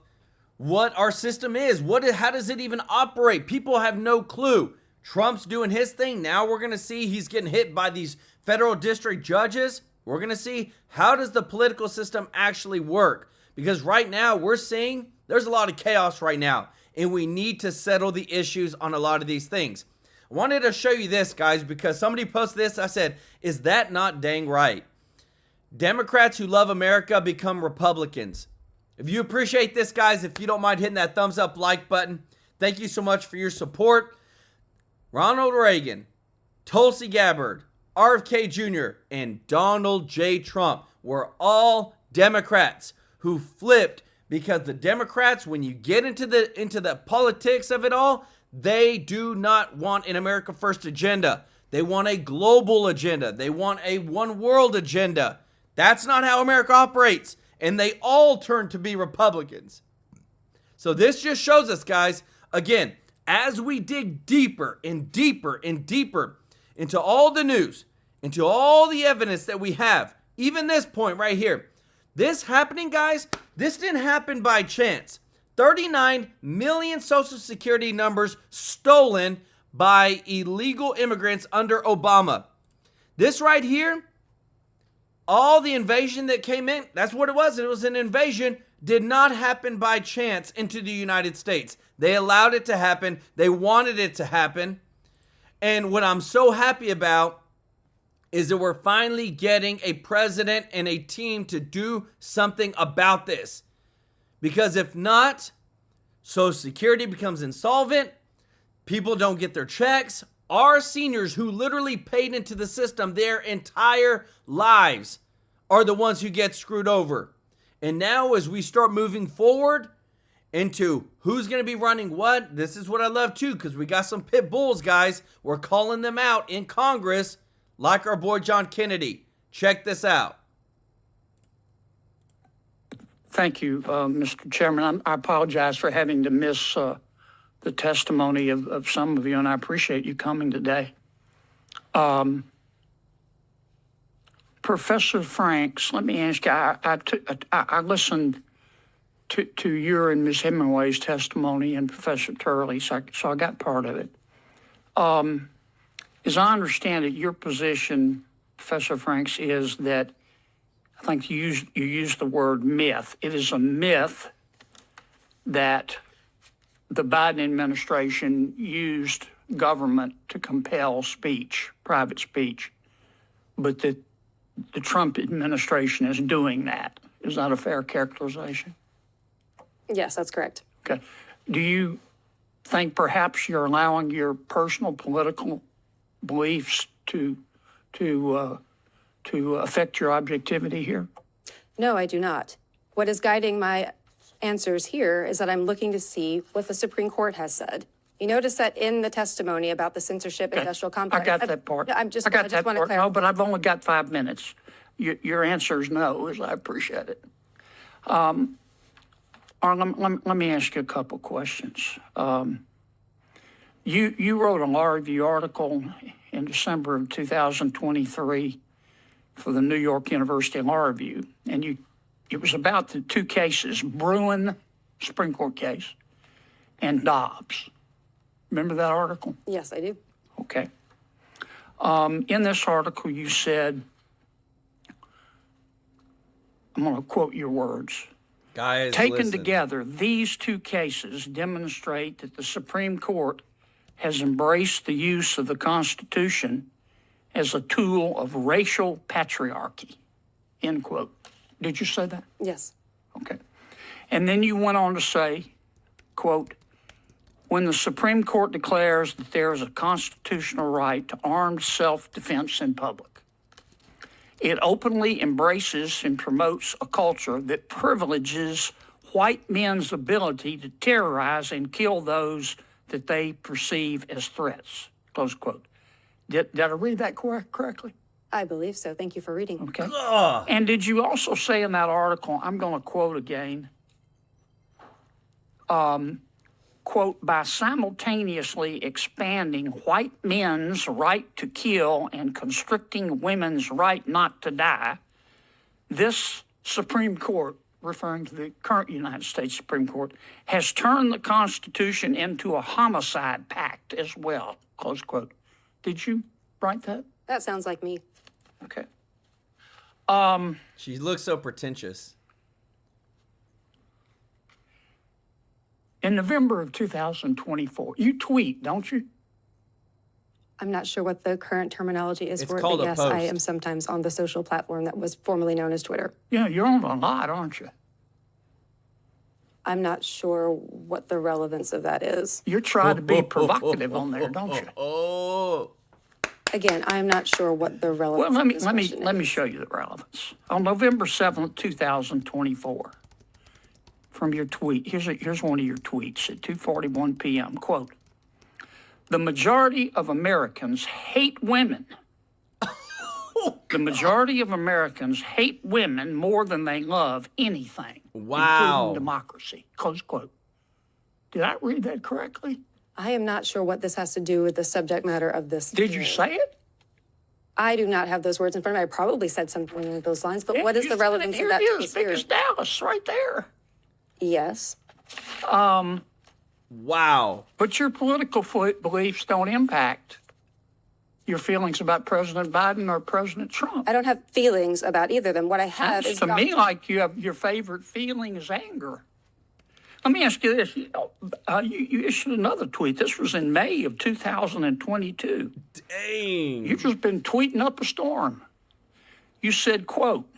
what our system is. How does it even operate? People have no clue. Trump's doing his thing. Now we're going to see he's getting hit by these federal district judges. We're going to see how does the political system actually work? Because right now we're seeing there's a lot of chaos right now, and we need to settle the issues on a lot of these things. I wanted to show you this, guys, because somebody posted this. I said, is that not dang right? Democrats who love America become Republicans. If you appreciate this, guys, if you don't mind hitting that thumbs up like button, thank you so much for your support. Ronald Reagan, Tulsi Gabbard, RFK Jr., and Donald J. Trump were all Democrats who flipped because the Democrats, when you get into the politics of it all, they do not want an America First agenda. They want a global agenda. They want a one world agenda. That's not how America operates. And they all turn to be Republicans. So this just shows us, guys, again, as we dig deeper and deeper and deeper into all the news, into all the evidence that we have, even this point right here, this happening, guys, this didn't happen by chance. 39 million Social Security numbers stolen by illegal immigrants under Obama. This right here, all the invasion that came in, that's what it was. It was an invasion, did not happen by chance into the United States. They allowed it to happen. They wanted it to happen. And what I'm so happy about is that we're finally getting a president and a team to do something about this. Because if not, Social Security becomes insolvent. People don't get their checks. Our seniors who literally paid into the system their entire lives are the ones who get screwed over. And now as we start moving forward into who's going to be running what, this is what I love too, because we got some pit bulls, guys. We're calling them out in Congress like our boy John Kennedy. Check this out. Thank you, Mr. Chairman. I apologize for having to miss the testimony of some of you, and I appreciate you coming today. Professor Franks, let me ask you, I listened to your and Ms. Hemingway's testimony and Professor Turley, so I got part of it. As I understand it, your position, Professor Franks, is that I think you used the word myth. It is a myth that the Biden administration used government to compel speech, private speech, but that the Trump administration is doing that. Is that a fair characterization? Yes, that's correct. Okay. Do you think perhaps you're allowing your personal political beliefs to affect your objectivity here? No, I do not. What is guiding my answers here is that I'm looking to see what the Supreme Court has said. You notice that in the testimony about the censorship industrial complex. I got that part. I just want to clarify. No, but I've only got 5 minutes. Your answer is no, as I appreciate it. Arlen, let me ask you a couple questions. You wrote a law review article in December of 2023 for the New York University Law Review, and it was about the two cases, Bruin, Supreme Court case, and Dobbs. Remember that article? Yes, I do. Okay. In this article, you said, I'm going to quote your words. Guys, taken listen. together, these two cases demonstrate that the Supreme Court has embraced the use of the Constitution as a tool of racial patriarchy, end quote. Did you say that? Yes. Okay. And then you went on to say, quote, when the Supreme Court declares that there is a constitutional right to armed self-defense in public, it openly embraces and promotes a culture that privileges white men's ability to terrorize and kill those that they perceive as threats, close quote. Did I read that correctly? I believe so. Thank you for reading. Okay. And did you also say in that article, I'm going to quote again, quote, by simultaneously expanding white men's right to kill and constricting women's right not to die, this Supreme Court referring to the current United States Supreme Court, has turned the Constitution into a homicide pact as well, close quote. Did you write that? That sounds like me. Okay. She looks so pretentious. In November of 2024, you tweet, don't you? I'm not sure what the current terminology is It's for it, called but a yes, post. I am sometimes on the social platform that was formerly known as Twitter. Yeah, you're on a lot, aren't you? I'm not sure what the relevance of that is. You're trying to be provocative on there, don't you? Oh. Again, I'm not sure what the relevance Well, of this let question me is. show you the relevance. On November 7th, 2024, from your tweet, here's one of your tweets at 2:41 p.m. Quote, "The majority of Americans hate women. The majority of Americans hate women more than they love anything, Wow. including democracy." Close quote. Did I read that correctly? I am not sure what this has to do with the subject matter of this. Did you say it? I do not have those words in front of me. I probably said something along those lines, but Yeah, what is you the said it. relevance of Here that it to is, this big hearing? as Dallas, right there. Yes. Wow. But your political beliefs don't impact your feelings about President Biden or President Trump. I don't have feelings about either of them. What I have Sounds is to me like you have your favorite feeling is anger. Let me ask you this. You issued another tweet. This was in May of 2022. Dang. You've just been tweeting up a storm. You said, quote,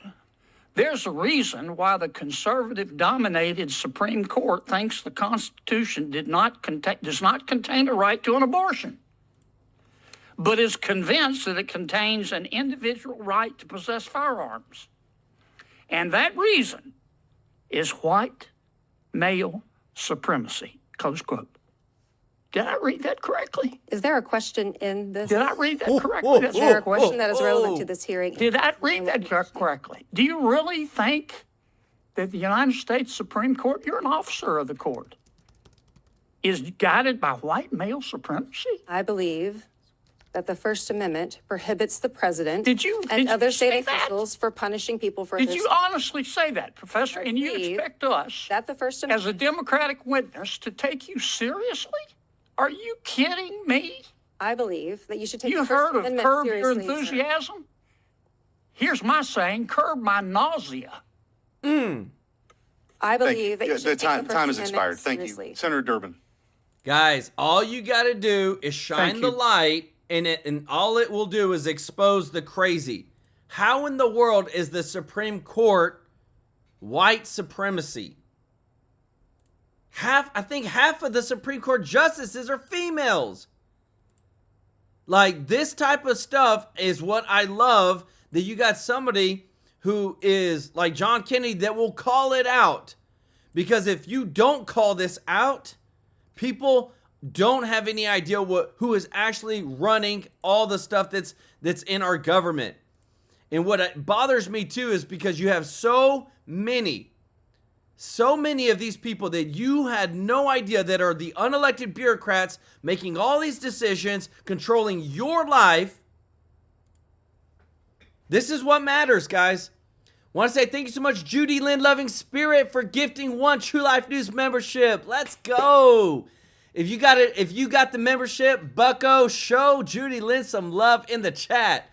"There's a reason why the conservative-dominated Supreme Court thinks the Constitution does not contain a right to an abortion, but is convinced that it contains an individual right to possess firearms. And that reason is white male supremacy," close quote. Did I read that correctly? Is there a question in this? Did I read that correctly? Is there a question that is relevant to this hearing? Did I read that correctly? Do you really think that the United States Supreme Court, you're an officer of the court, is guided by white male supremacy? I believe that the First Amendment prohibits the president Did you and other say state that? officials for punishing people for Did this. you honestly say that, Professor? And you expect us, that the First as a Democratic witness, to take you seriously? Are you kidding me? I believe that you should take You the First heard of Amendment curb your seriously, sir. enthusiasm? Here's my saying, curb my nausea. I believe that you should The take time the First has Amendment expired. Thank seriously. you. Senator Durbin. Guys, all you got to do is shine Thank the you. light, and all it will do is expose the crazy. How in the world is the Supreme Court white supremacy? I think half of the Supreme Court justices are females. Like, this type of stuff is what I love, that you got somebody who is like John Kennedy that will call it out. Because if you don't call this out, people don't have any idea who is actually running all the stuff that's in our government. And what bothers me too is because you have so many of these people that you had no idea that are the unelected bureaucrats making all these decisions, controlling your life. This is what matters, guys. Want to say thank you so much, Judy Lynn Loving Spirit, for gifting 1 True Life News membership. Let's go. If you got the membership, bucko, show Judy Lynn some love in the chat.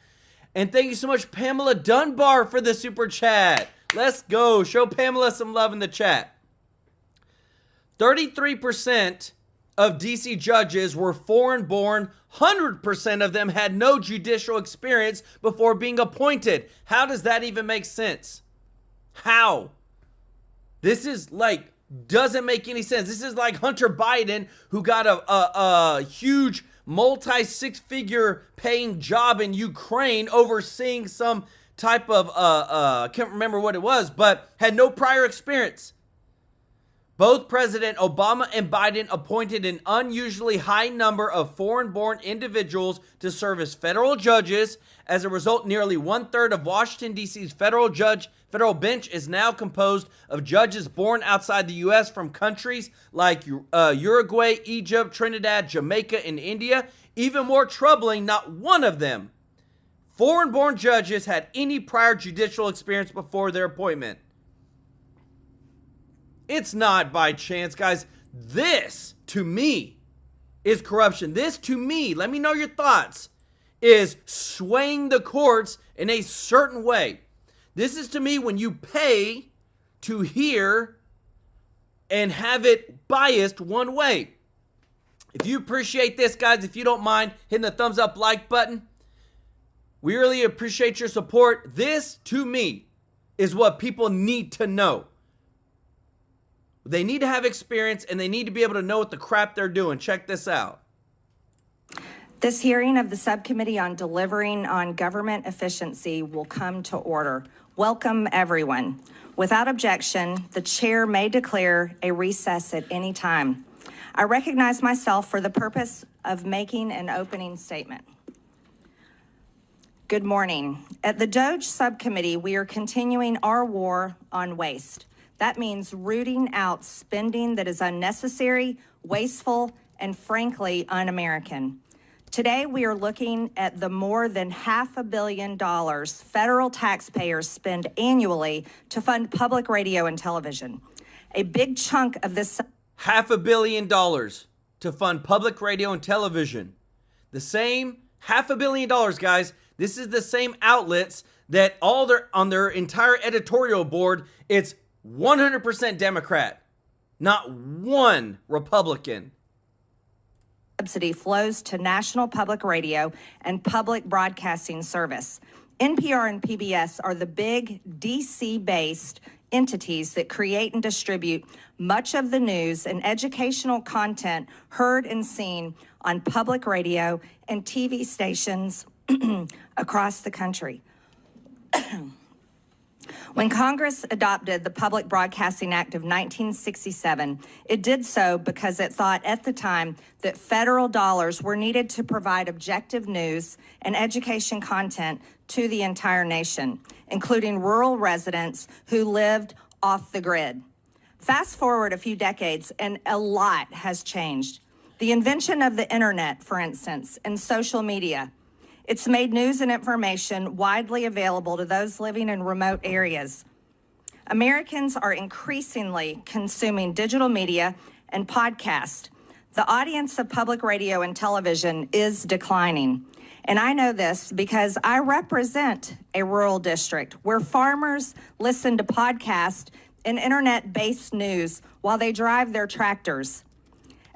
And thank you so much, Pamela Dunbar, for the super chat. Let's go. Show Pamela some love in the chat. 33% of DC judges were foreign-born. 100% of them had no judicial experience before being appointed. How does that even make sense? How? This is like, doesn't make any sense. This is like Hunter Biden, who got a huge multi-six-figure paying job in Ukraine overseeing some type of, can't remember what it was, but had no prior experience. Both President Obama and Biden appointed an unusually high number of foreign-born individuals to serve as federal judges. As a result, nearly 1/3 of Washington, D.C.'s federal bench is now composed of judges born outside the U.S. from countries like Uruguay, Egypt, Trinidad, Jamaica, and India. Even more troubling, not one of them, foreign-born judges, had any prior judicial experience before their appointment. It's not by chance, guys. This, to me, is corruption. This, to me, let me know your thoughts, is swaying the courts in a certain way. This is, to me, when you pay to hear and have it biased one way. If you appreciate this, guys, if you don't mind hitting the thumbs up like button, we really appreciate your support. This, to me, is what people need to know. They need to have experience, and they need to be able to know what the crap they're doing. Check this out. This hearing of the Subcommittee on Delivering on Government Efficiency will come to order. Welcome, everyone. Without objection, the chair may declare a recess at any time. I recognize myself for the purpose of making an opening statement. Good morning. At the Doge Subcommittee, we are continuing our war on waste. That means rooting out spending that is unnecessary, wasteful, and frankly, un-American. Today, we are looking at the more than $500 million federal taxpayers spend annually to fund public radio and television. A big chunk of this... $500 million to fund public radio and television. The same $500 million, guys. This is the same outlets that on their entire editorial board, it's 100% Democrat, not one Republican. Subsidy flows to National Public Radio and Public Broadcasting Service. NPR and PBS are the big DC-based entities that create and distribute much of the news and educational content heard and seen on public radio and TV stations across the country. When Congress adopted the Public Broadcasting Act of 1967, it did so because it thought at the time that federal dollars were needed to provide objective news and education content to the entire nation, including rural residents who lived off the grid. Fast forward a few decades, and a lot has changed. The invention of the internet, for instance, and social media. It's made news and information widely available to those living in remote areas. Americans are increasingly consuming digital media and podcasts. The audience of public radio and television is declining. And I know this because I represent a rural district where farmers listen to podcasts and internet-based news while they drive their tractors.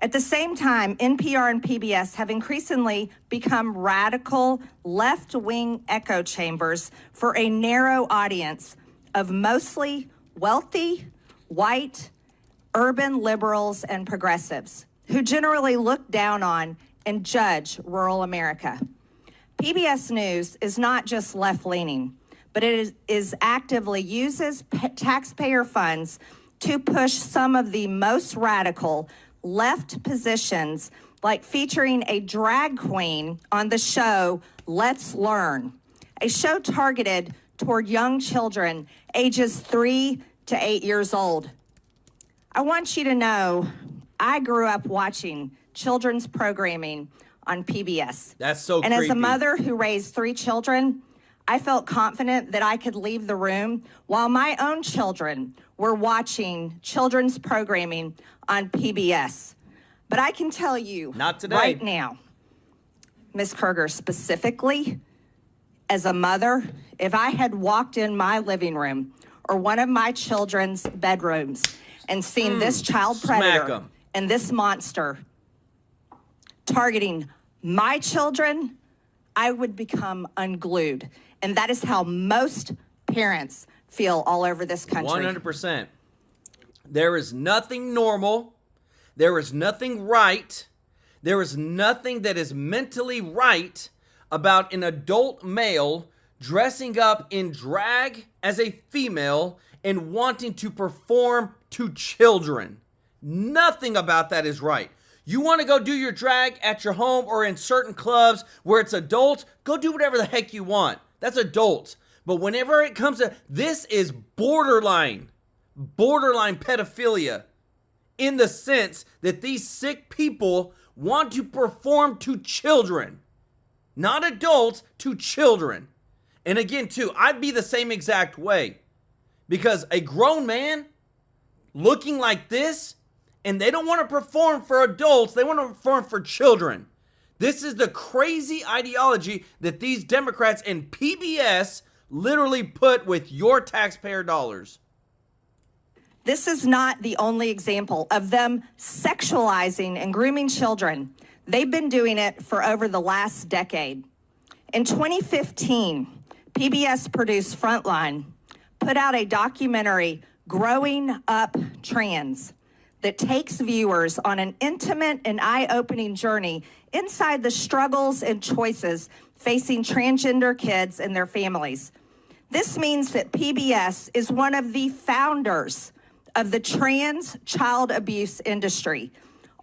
At the same time, NPR and PBS have increasingly become radical left-wing echo chambers for a narrow audience of mostly wealthy, white, urban liberals and progressives who generally look down on and judge rural America. PBS News is not just left-leaning, but it is actively uses taxpayer funds to push some of the most radical left positions, like featuring a drag queen on the show Let's Learn, a show targeted toward young children ages 3 to 8 years old. I want you to know I grew up watching children's programming on PBS. That's so And creepy. as a mother who raised 3 children, I felt confident that I could leave the room while my own children were watching children's programming on PBS. But I can tell you Not today. right now, Ms. Kruger, specifically, as a mother, if I had walked in my living room or one of my children's bedrooms and seen this child smack predator 'em. and this monster targeting my children, I would become unglued. And that is how most parents feel all over this country. 100%. There is nothing normal. There is nothing right. There is nothing that is mentally right about an adult male dressing up in drag as a female and wanting to perform to children. Nothing about that is right. You want to go do your drag at your home or in certain clubs where it's adult, go do whatever the heck you want. That's adult. But whenever it comes to, this is borderline pedophilia, in the sense that these sick people want to perform to children, not adults, to children. And again, too, I'd be the same exact way, because a grown man, looking like this, and they don't want to perform for adults. They want to perform for children. This is the crazy ideology that these Democrats and PBS literally put with your taxpayer dollars. This is not the only example of them sexualizing and grooming children. They've been doing it for over the last decade. In 2015, PBS produced Frontline, put out a documentary, Growing Up Trans, that takes viewers on an intimate and eye-opening journey inside the struggles and choices facing transgender kids and their families. This means that PBS is one of the founders of the trans child abuse industry,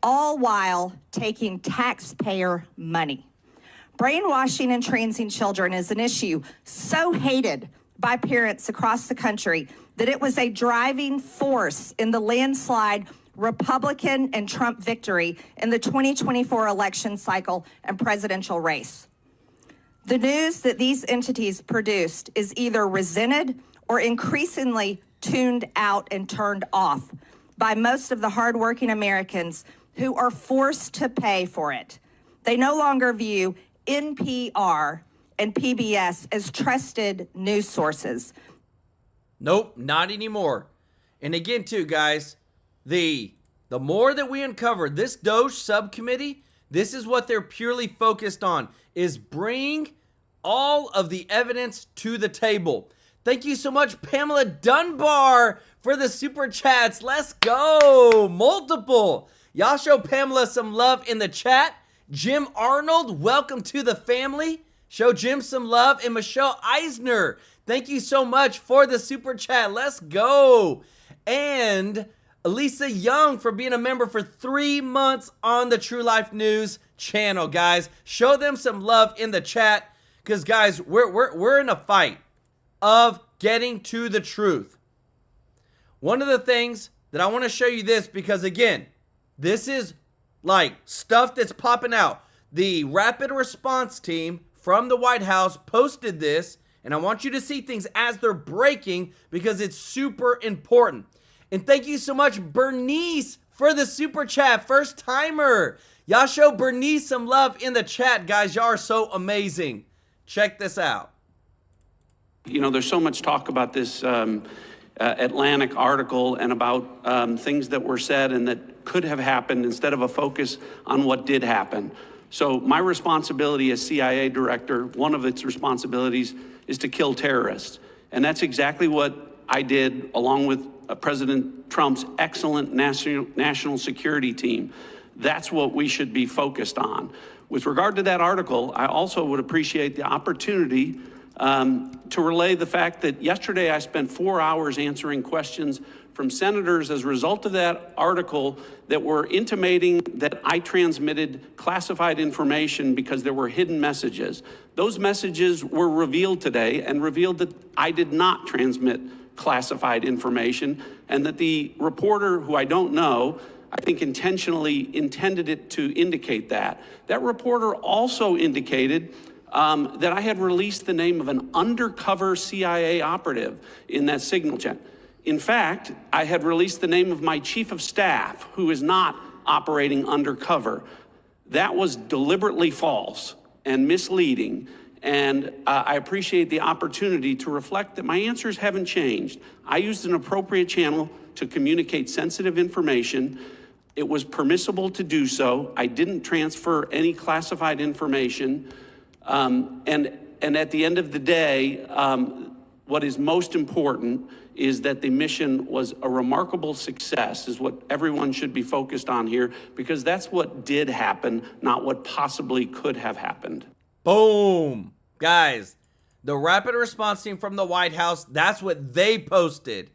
all while taking taxpayer money. Brainwashing and transing children is an issue so hated by parents across the country that it was a driving force in the landslide Republican and Trump victory in the 2024 election cycle and presidential race. The news that these entities produced is either resented or increasingly tuned out and turned off by most of the hardworking Americans who are forced to pay for it. They no longer view NPR and PBS as trusted news sources. Nope, not anymore. And again, too, guys, the more that we uncover this Doge subcommittee, this is what they're purely focused on, is bring all of the evidence to the table. Thank you so much, Pamela Dunbar, for the super chats. Let's go. Multiple. Y'all show Pamela some love in the chat. Jim Arnold, welcome to the family. Show Jim some love. And Michelle Eisner, thank you so much for the super chat. Let's go. And Elisa Young for being a member for 3 months on the TrueLife News channel, guys. Show them some love in the chat because, guys, we're in a fight of getting to the truth. One of the things that I want to show you this because, again, this is like stuff that's popping out. The rapid response team from the White House posted this, and I want you to see things as they're breaking because it's super important. And thank you so much, Bernice, for the super chat. First timer. Y'all show Bernice some love in the chat, guys. Y'all are so amazing. Check this out. You know, there's so much talk about this Atlantic article and about things that were said and that could have happened instead of a focus on what did happen. So my responsibility as CIA director, one of its responsibilities is to kill terrorists. And that's exactly what I did along with President Trump's excellent national security team. That's what we should be focused on. With regard to that article, I also would appreciate the opportunity to relay the fact that yesterday I spent 4 hours answering questions from senators as a result of that article that were intimating that I transmitted classified information because there were hidden messages. Those messages were revealed today and revealed that I did not transmit classified information and that the reporter, who I don't know, I think intentionally intended it to indicate that. That reporter also indicated that I had released the name of an undercover CIA operative in that signal chain. In fact, I had released the name of my chief of staff, who is not operating undercover. That was deliberately false and misleading. And I appreciate the opportunity to reflect that my answers haven't changed. I used an appropriate channel to communicate sensitive information. It was permissible to do so. I didn't transfer any classified information. And at the end of the day, what is most important is that the mission was a remarkable success, is what everyone should be focused on here, because that's what did happen, not what possibly could have happened. Boom. Guys, the rapid response team from the White House, that's what they posted.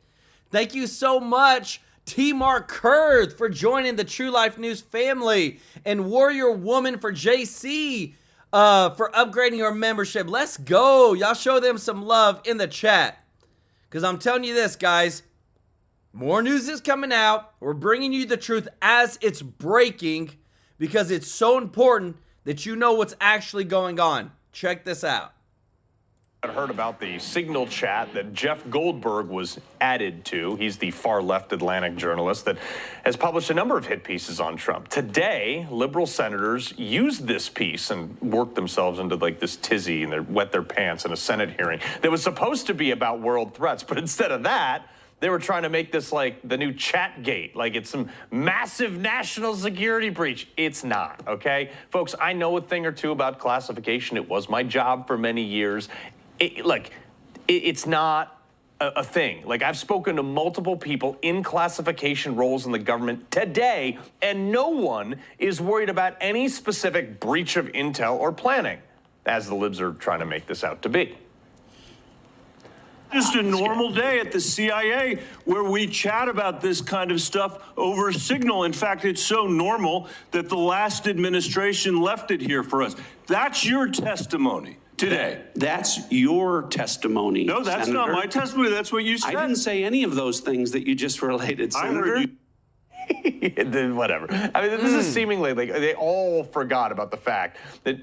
Thank you so much, T. Mark Kurth, for joining the TrueLife News family, and Warrior Woman for JC for upgrading your membership. Let's go. Y'all show them some love in the chat. Because I'm telling you this, guys, more news is coming out. We're bringing you the truth as it's breaking because it's so important that you know what's actually going on. Check this out. Heard about the Signal chat that Jeff Goldberg was added to. He's the far-left Atlantic journalist that has published a number of hit pieces on Trump. Today, liberal senators used this piece and worked themselves into like this tizzy and they wet their pants in a Senate hearing that was supposed to be about world threats. But instead of that, they were trying to make this like the new chat gate, like it's some massive national security breach. It's not, okay? Folks, I know a thing or two about classification. It was my job for many years. It's not a thing. Like, I've spoken to multiple people in classification roles in the government today, and no one is worried about any specific breach of intel or planning, as the libs are trying to make this out to be. Just a normal day at the CIA where we chat about this kind of stuff over Signal. In fact, it's so normal that the last administration left it here for us. That's your testimony today. That's your testimony. No, that's Senator. not my testimony. That's what you said. I didn't say any of those things that you just related, Senator. I heard you. Whatever. I mean, this is seemingly like they all forgot about the fact that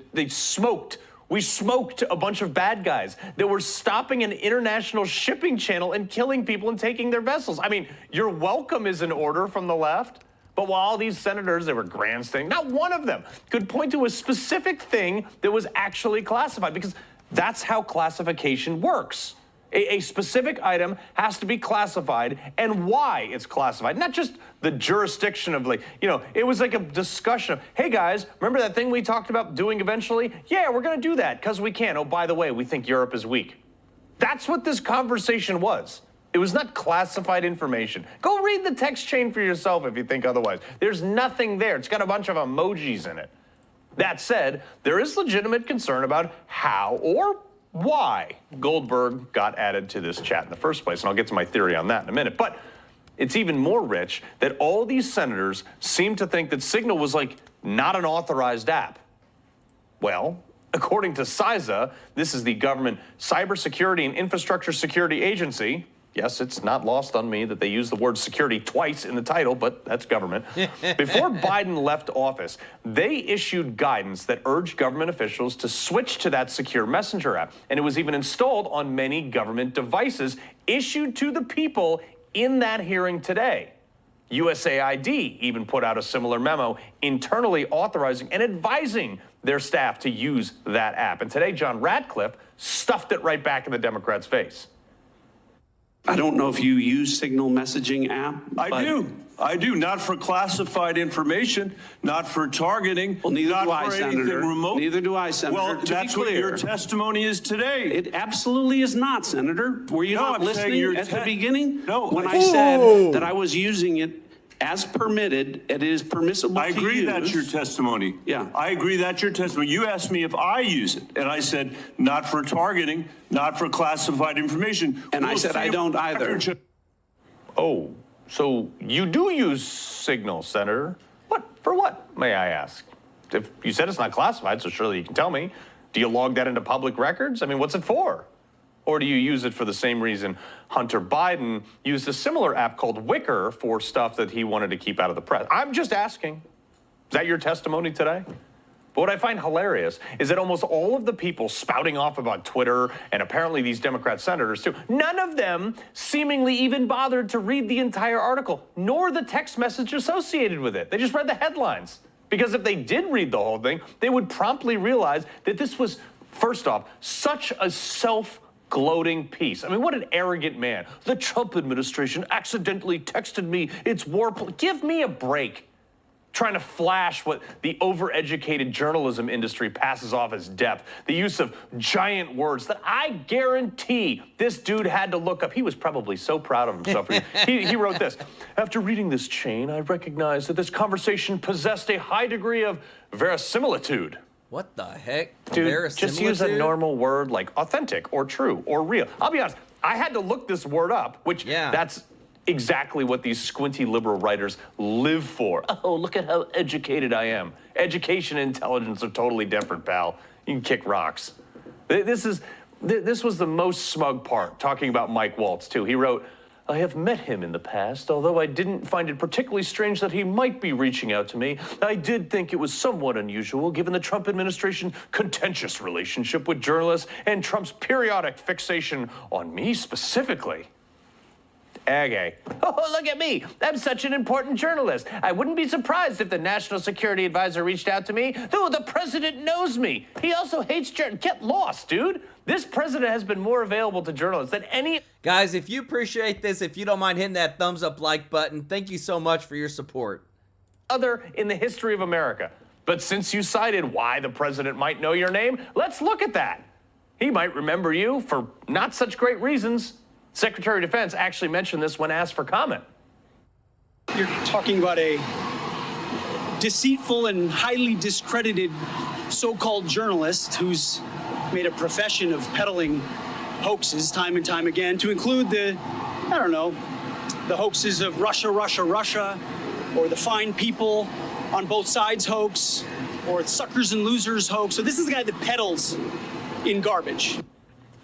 we smoked a bunch of bad guys that were stopping an international shipping channel and killing people and taking their vessels. I mean, your welcome is in order from the left. But while all these senators, they were grandstanding, not one of them could point to a specific thing that was actually classified, because that's how classification works. A specific item has to be classified and why it's classified, not just the jurisdiction of it was like a discussion of, hey guys, remember that thing we talked about doing eventually? Yeah, we're going to do that because we can. Oh, by the way, we think Europe is weak. That's what this conversation was. It was not classified information. Go read the text chain for yourself if you think otherwise. There's nothing there. It's got a bunch of emojis in it. That said, there is legitimate concern about how or why Goldberg got added to this chat in the first place, and I'll get to my theory on that in a minute. But it's even more rich that all these senators seem to think that Signal was not an authorized app. Well, according to CISA, this is the government Cybersecurity and Infrastructure Security Agency. Yes, it's not lost on me that they use the word security twice in the title, but that's government. Before Biden left office, they issued guidance that urged government officials to switch to that secure messenger app. And it was even installed on many government devices issued to the people in that hearing today. USAID even put out a similar memo internally authorizing and advising their staff to use that app. And today, John Ratcliffe stuffed it right back in the Democrats' face. I don't know if you use Signal messaging app. I do. Not for classified information, not for targeting. Well, neither not do I, for Senator. anything remote. Neither do I, Senator. Well, that's what your testimony is today. It absolutely is not, Senator. Were you not listening at the beginning? No. When I said that I was using it as permitted, it is permissible to use. I agree that's your testimony. Yeah. I agree that's your testimony. You asked me if I use it, and I said not for targeting, not for classified information. And I said I don't either. Oh, so you do use Signal, Senator. For what, may I ask? If you said it's not classified, so surely you can tell me. Do you log that into public records? I mean, what's it for? Or do you use it for the same reason Hunter Biden used a similar app called Wicker for stuff that he wanted to keep out of the press? I'm just asking. Is that your testimony today? But what I find hilarious is that almost all of the people spouting off about Twitter, and apparently these Democrat senators too, none of them seemingly even bothered to read the entire article, nor the text message associated with it. They just read the headlines. Because if they did read the whole thing, they would promptly realize that this was, first off, such a gloating piece. I mean, what an arrogant man. The Trump administration accidentally texted me its war. Give me a break. Trying to flash what the overeducated journalism industry passes off as depth. The use of giant words that I guarantee this dude had to look up. He was probably so proud of himself. He wrote this. After reading this chain, I recognized that this conversation possessed a high degree of verisimilitude. What the heck? Dude, just use a normal word like authentic or true or real. I'll be honest, I had to look this word up, which that's exactly what these squinty liberal writers live for. Oh, look at how educated I am. Education and intelligence are totally different, pal. You can kick rocks. This was the most smug part, talking about Mike Waltz, too. He wrote, I have met him in the past, although I didn't find it particularly strange that he might be reaching out to me. I did think it was somewhat unusual given the Trump administration's contentious relationship with journalists and Trump's periodic fixation on me specifically. Okay. Oh, look at me. I'm such an important journalist. I wouldn't be surprised if the National Security Advisor reached out to me. Though the president knows me. He also hates journalists. Get lost, dude. This president has been more available to journalists than any... Guys, if you appreciate this, if you don't mind hitting that thumbs up like button, thank you so much for your support. ...other in the history of America. But since you cited why the president might know your name, let's look at that. He might remember you for not such great reasons. Secretary of Defense actually mentioned this when asked for comment. You're talking about a deceitful and highly discredited so-called journalist who's made a profession of peddling hoaxes time and time again, to include the hoaxes of Russia, Russia, Russia, or the fine people on both sides hoax, or suckers and losers hoax. So this is the guy that peddles in garbage.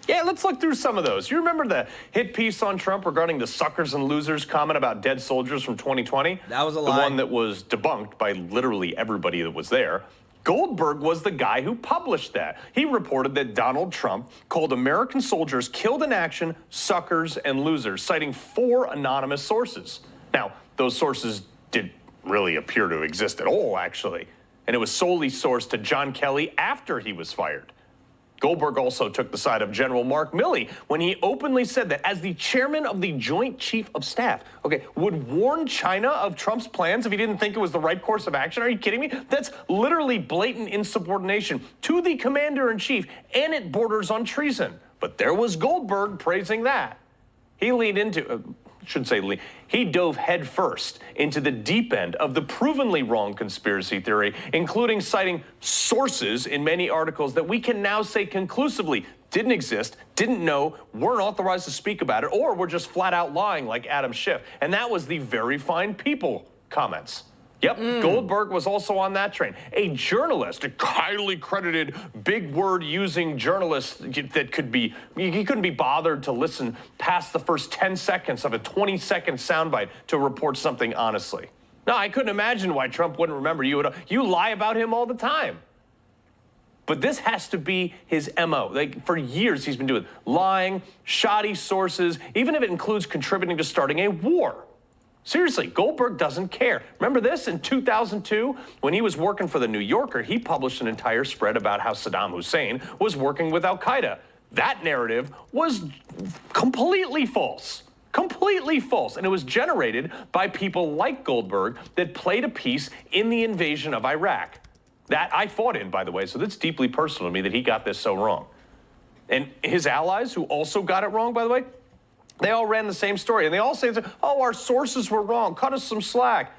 Yeah, let's look through some of those. You remember the hit piece on Trump regarding the suckers and losers comment about dead soldiers from 2020? That was a lie. The one that was debunked by literally everybody that was there. Goldberg was the guy who published that. He reported that Donald Trump called American soldiers killed in action suckers and losers, citing 4 anonymous sources. Now, those sources didn't really appear to exist at all, actually. And it was solely sourced to John Kelly after he was fired. Goldberg also took the side of General Mark Milley when he openly said that as the chairman of the Joint Chief of Staff, would warn China of Trump's plans if he didn't think it was the right course of action. Are you kidding me? That's literally blatant insubordination to the commander-in-chief, and it borders on treason. But there was Goldberg praising that. He leaned into... he dove headfirst into the deep end of the provenly wrong conspiracy theory, including citing sources in many articles that we can now say conclusively didn't exist, didn't know, weren't authorized to speak about it, or were just flat out lying like Adam Schiff. And that was the very fine people comments. Yep, Goldberg was also on that train. A journalist, a highly credited, big word using journalist that he couldn't be bothered to listen past the first 10 seconds of a 20-second soundbite to report something honestly. No, I couldn't imagine why Trump wouldn't remember you at all. You lie about him all the time. But this has to be his MO. For years, he's been doing lying, shoddy sources, even if it includes contributing to starting a war. Seriously, Goldberg doesn't care. Remember this? In 2002, when he was working for The New Yorker, he published an entire spread about how Saddam Hussein was working with al-Qaeda. That narrative was completely false. Completely false. And it was generated by people like Goldberg that played a piece in the invasion of Iraq. That I fought in, by the way, so that's deeply personal to me that he got this so wrong. And his allies, who also got it wrong, by the way, they all ran the same story, and they all say, oh, our sources were wrong, cut us some slack.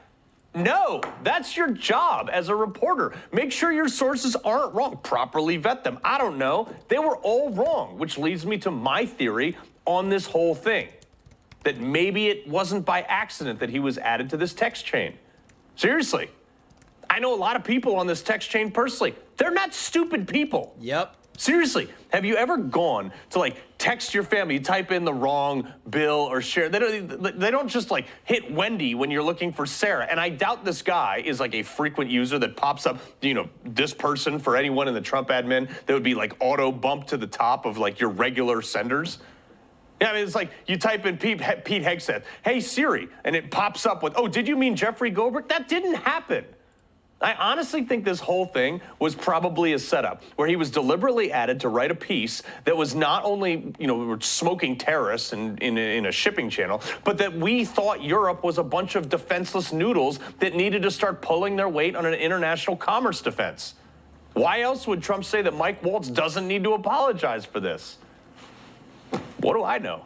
No, that's your job as a reporter. Make sure your sources aren't wrong. Properly vet them. I don't know. They were all wrong, which leads me to my theory on this whole thing, that maybe it wasn't by accident that he was added to this text chain. Seriously. I know a lot of people on this text chain personally. They're not stupid people. Yep. Seriously, have you ever gone to text your family, you type in the wrong bill or share? They don't just hit Wendy when you're looking for Sarah. And I doubt this guy is a frequent user that pops up, this person for anyone in the Trump admin that would be auto bump to the top of your regular senders. Yeah, I mean, it's you type in Pete Hegseth, hey Siri, and it pops up with, oh, did you mean Jeffrey Goldberg? That didn't happen. I honestly think this whole thing was probably a setup where he was deliberately added to write a piece that was not only, we were smoking terrorists in a shipping channel, but that we thought Europe was a bunch of defenseless noodles that needed to start pulling their weight on an international commerce defense. Why else would Trump say that Mike Waltz doesn't need to apologize for this? What do I know?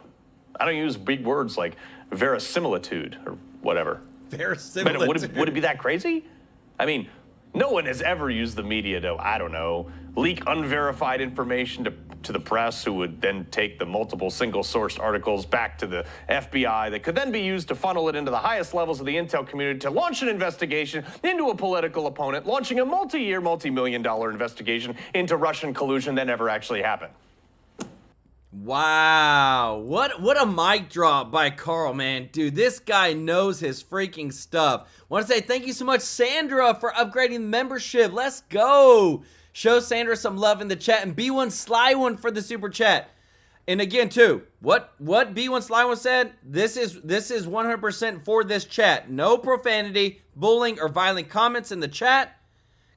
I don't use big words like verisimilitude or whatever. Verisimilitude. Would it be that crazy? I mean, no one has ever used the media to, I don't know, leak unverified information to the press, who would then take the multiple single-sourced articles back to the FBI that could then be used to funnel it into the highest levels of the intel community to launch an investigation into a political opponent, launching a multi-year, multi-million-dollar investigation into Russian collusion that never actually happened. Wow. What a mic drop by Carl, man. Dude, this guy knows his freaking stuff. Want to say thank you so much, Sandra, for upgrading the membership. Let's go. Show Sandra some love in the chat. And B1 Sly One for the super chat. And again, too, what B1 Sly One said, this is 100% for this chat. No profanity, bullying, or violent comments in the chat,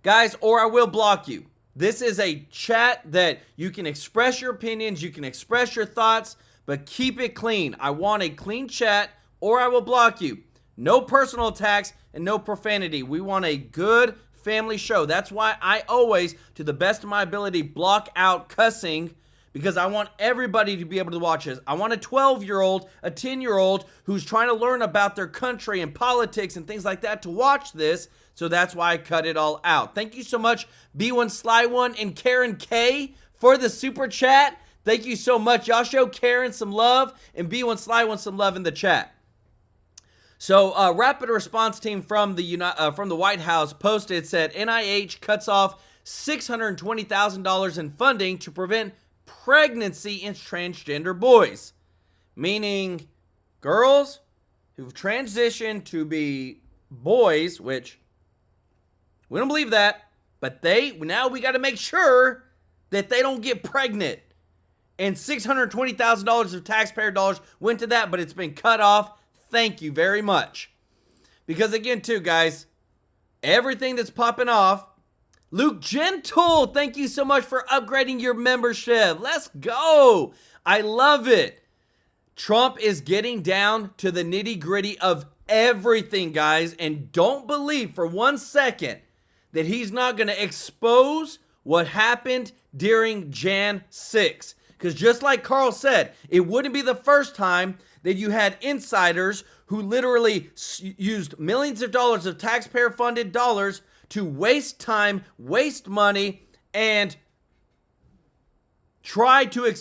guys, or I will block you. This is a chat that you can express your opinions, you can express your thoughts, but keep it clean. I want a clean chat, or I will block you. No personal attacks and no profanity. We want a good family show. That's why I always, to the best of my ability, block out cussing, because I want everybody to be able to watch this. I want a 12-year-old, a 10-year-old who's trying to learn about their country and politics and things like that to watch this. So that's why I cut it all out. Thank you so much, B1 Sly One and Karen K, for the super chat. Thank you so much. Y'all show Karen some love and B1 Sly One some love in the chat. So, rapid response team from the White House posted, said NIH cuts off $620,000 in funding to prevent pregnancy in transgender boys, meaning girls who've transitioned to be boys, which we don't believe that, but now we got to make sure that they don't get pregnant. And $620,000 of taxpayer dollars went to that, but it's been cut off. Thank you very much. Because again, too, guys, everything that's popping off. Luke Gentle, thank you so much for upgrading your membership. Let's go. I love it. Trump is getting down to the nitty-gritty of everything, guys, and don't believe for 1 second that he's not going to expose what happened during Jan 6. Because just like Carl said, it wouldn't be the first time that you had insiders who literally used millions of dollars of taxpayer-funded dollars to waste time, waste money, and try to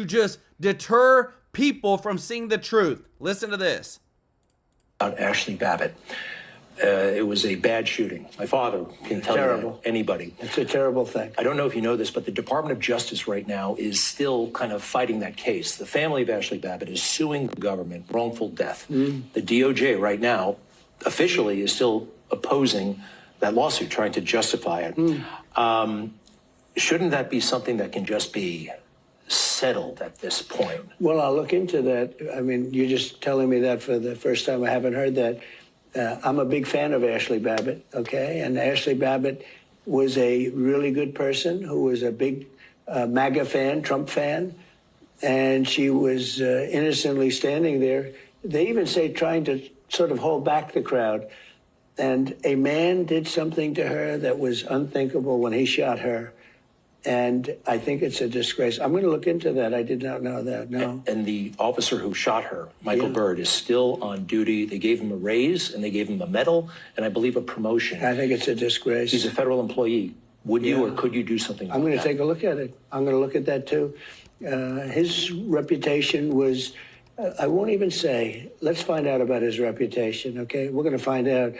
just deter people from seeing the truth. Listen to this. About Ashley Babbitt. It was a bad shooting. My father can tell you that. Anybody. It's a terrible thing. I don't know if you know this, but the Department of Justice right now is still kind of fighting that case. The family of Ashley Babbitt is suing the government, wrongful death. The DOJ right now officially is still opposing that lawsuit, trying to justify it. Shouldn't that be something that can just be settled at this point? Well, I'll look into that. I mean, you're just telling me that for the first time. I haven't heard that. I'm a big fan of Ashley Babbitt, okay? And Ashley Babbitt was a really good person who was a big MAGA fan, Trump fan, and she was innocently standing there. They even say trying to sort of hold back the crowd. And a man did something to her that was unthinkable when he shot her. And I think it's a disgrace. I'm going to look into that. I did not know that, no. And the officer who shot her, Michael Byrd, is still on duty. They gave him a raise and they gave him a medal and I believe a promotion. I think it's a disgrace. He's a federal employee. Would you or could you do something I'm about going to that? take a look at it. I'm going to look at that too. His reputation was, I won't even say, let's find out about his reputation, okay? We're going to find out.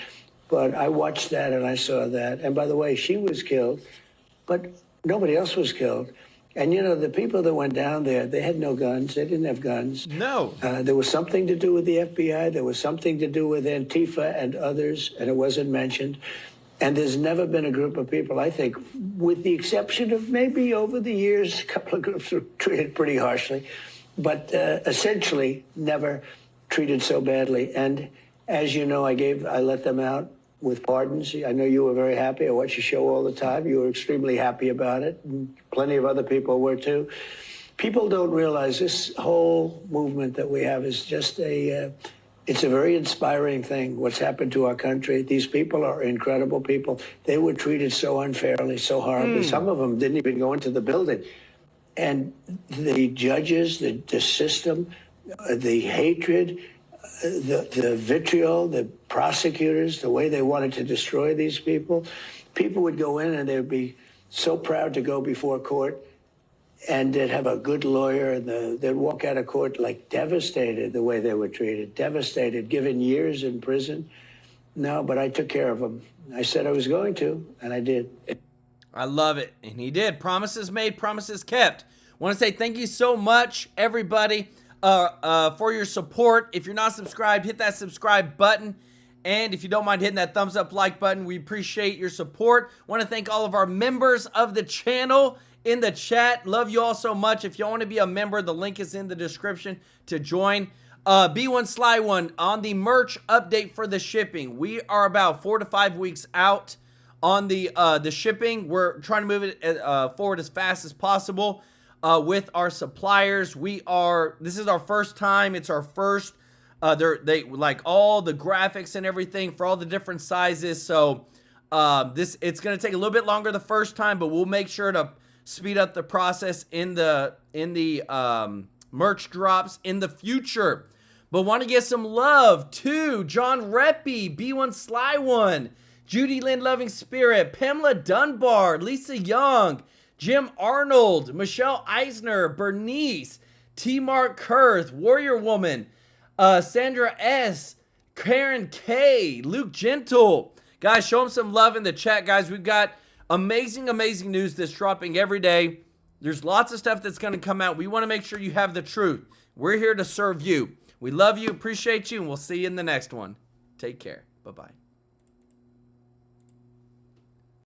But I watched that and I saw that. And by the way, she was killed, but nobody else was killed. And, you know, the people that went down there, they had no guns. They didn't have guns. No. There was something to do with the FBI. There was something to do with Antifa and others, and it wasn't mentioned. And there's never been a group of people, I think, with the exception of maybe over the years, a couple of groups were treated pretty harshly, but essentially never treated so badly. And as you know, I let them out with pardons. I know you were very happy. I watch your show all the time. You were extremely happy about it. And plenty of other people were too. People don't realize this whole movement that we have is just it's a very inspiring thing, what's happened to our country. These people are incredible people. They were treated so unfairly, so horribly. Some of them didn't even go into the building. And the judges, the system, the hatred, the vitriol, the prosecutors, the way they wanted to destroy these people would go in and they would be so proud to go before court and they'd have a good lawyer and they'd walk out of court like devastated the way they were treated, devastated, given years in prison. No, but I took care of them. I said I was going to, and I did. I love it. And he did. Promises made, promises kept. Want to say thank you so much, everybody, for your support. If you're not subscribed, hit that subscribe button. And if you don't mind hitting that thumbs up like button, we appreciate your support. Want to thank all of our members of the channel in the chat. Love you all so much. If you want to be a member, the link is in the description to join. B1 Sly One, on the merch update for the shipping. We are about 4 to 5 weeks out on the shipping. We're trying to move it forward as fast as possible with our suppliers. This is our first time. It's our first. They like all the graphics and everything for all the different sizes. So it's going to take a little bit longer the first time, but we'll make sure to speed up the process in the merch drops in the future. But want to give some love to John Reppy, B1 Sly One, Judy Lynn Loving Spirit, Pamela Dunbar, Lisa Young, Jim Arnold, Michelle Eisner, Bernice, T. Mark Kurth, Warrior Woman, Sandra S., Karen K., Luke Gentle. Guys, show them some love in the chat, guys. We've got amazing, amazing news that's dropping every day. There's lots of stuff that's going to come out. We want to make sure you have the truth. We're here to serve you. We love you, appreciate you, and we'll see you in the next one. Take care. Bye-bye.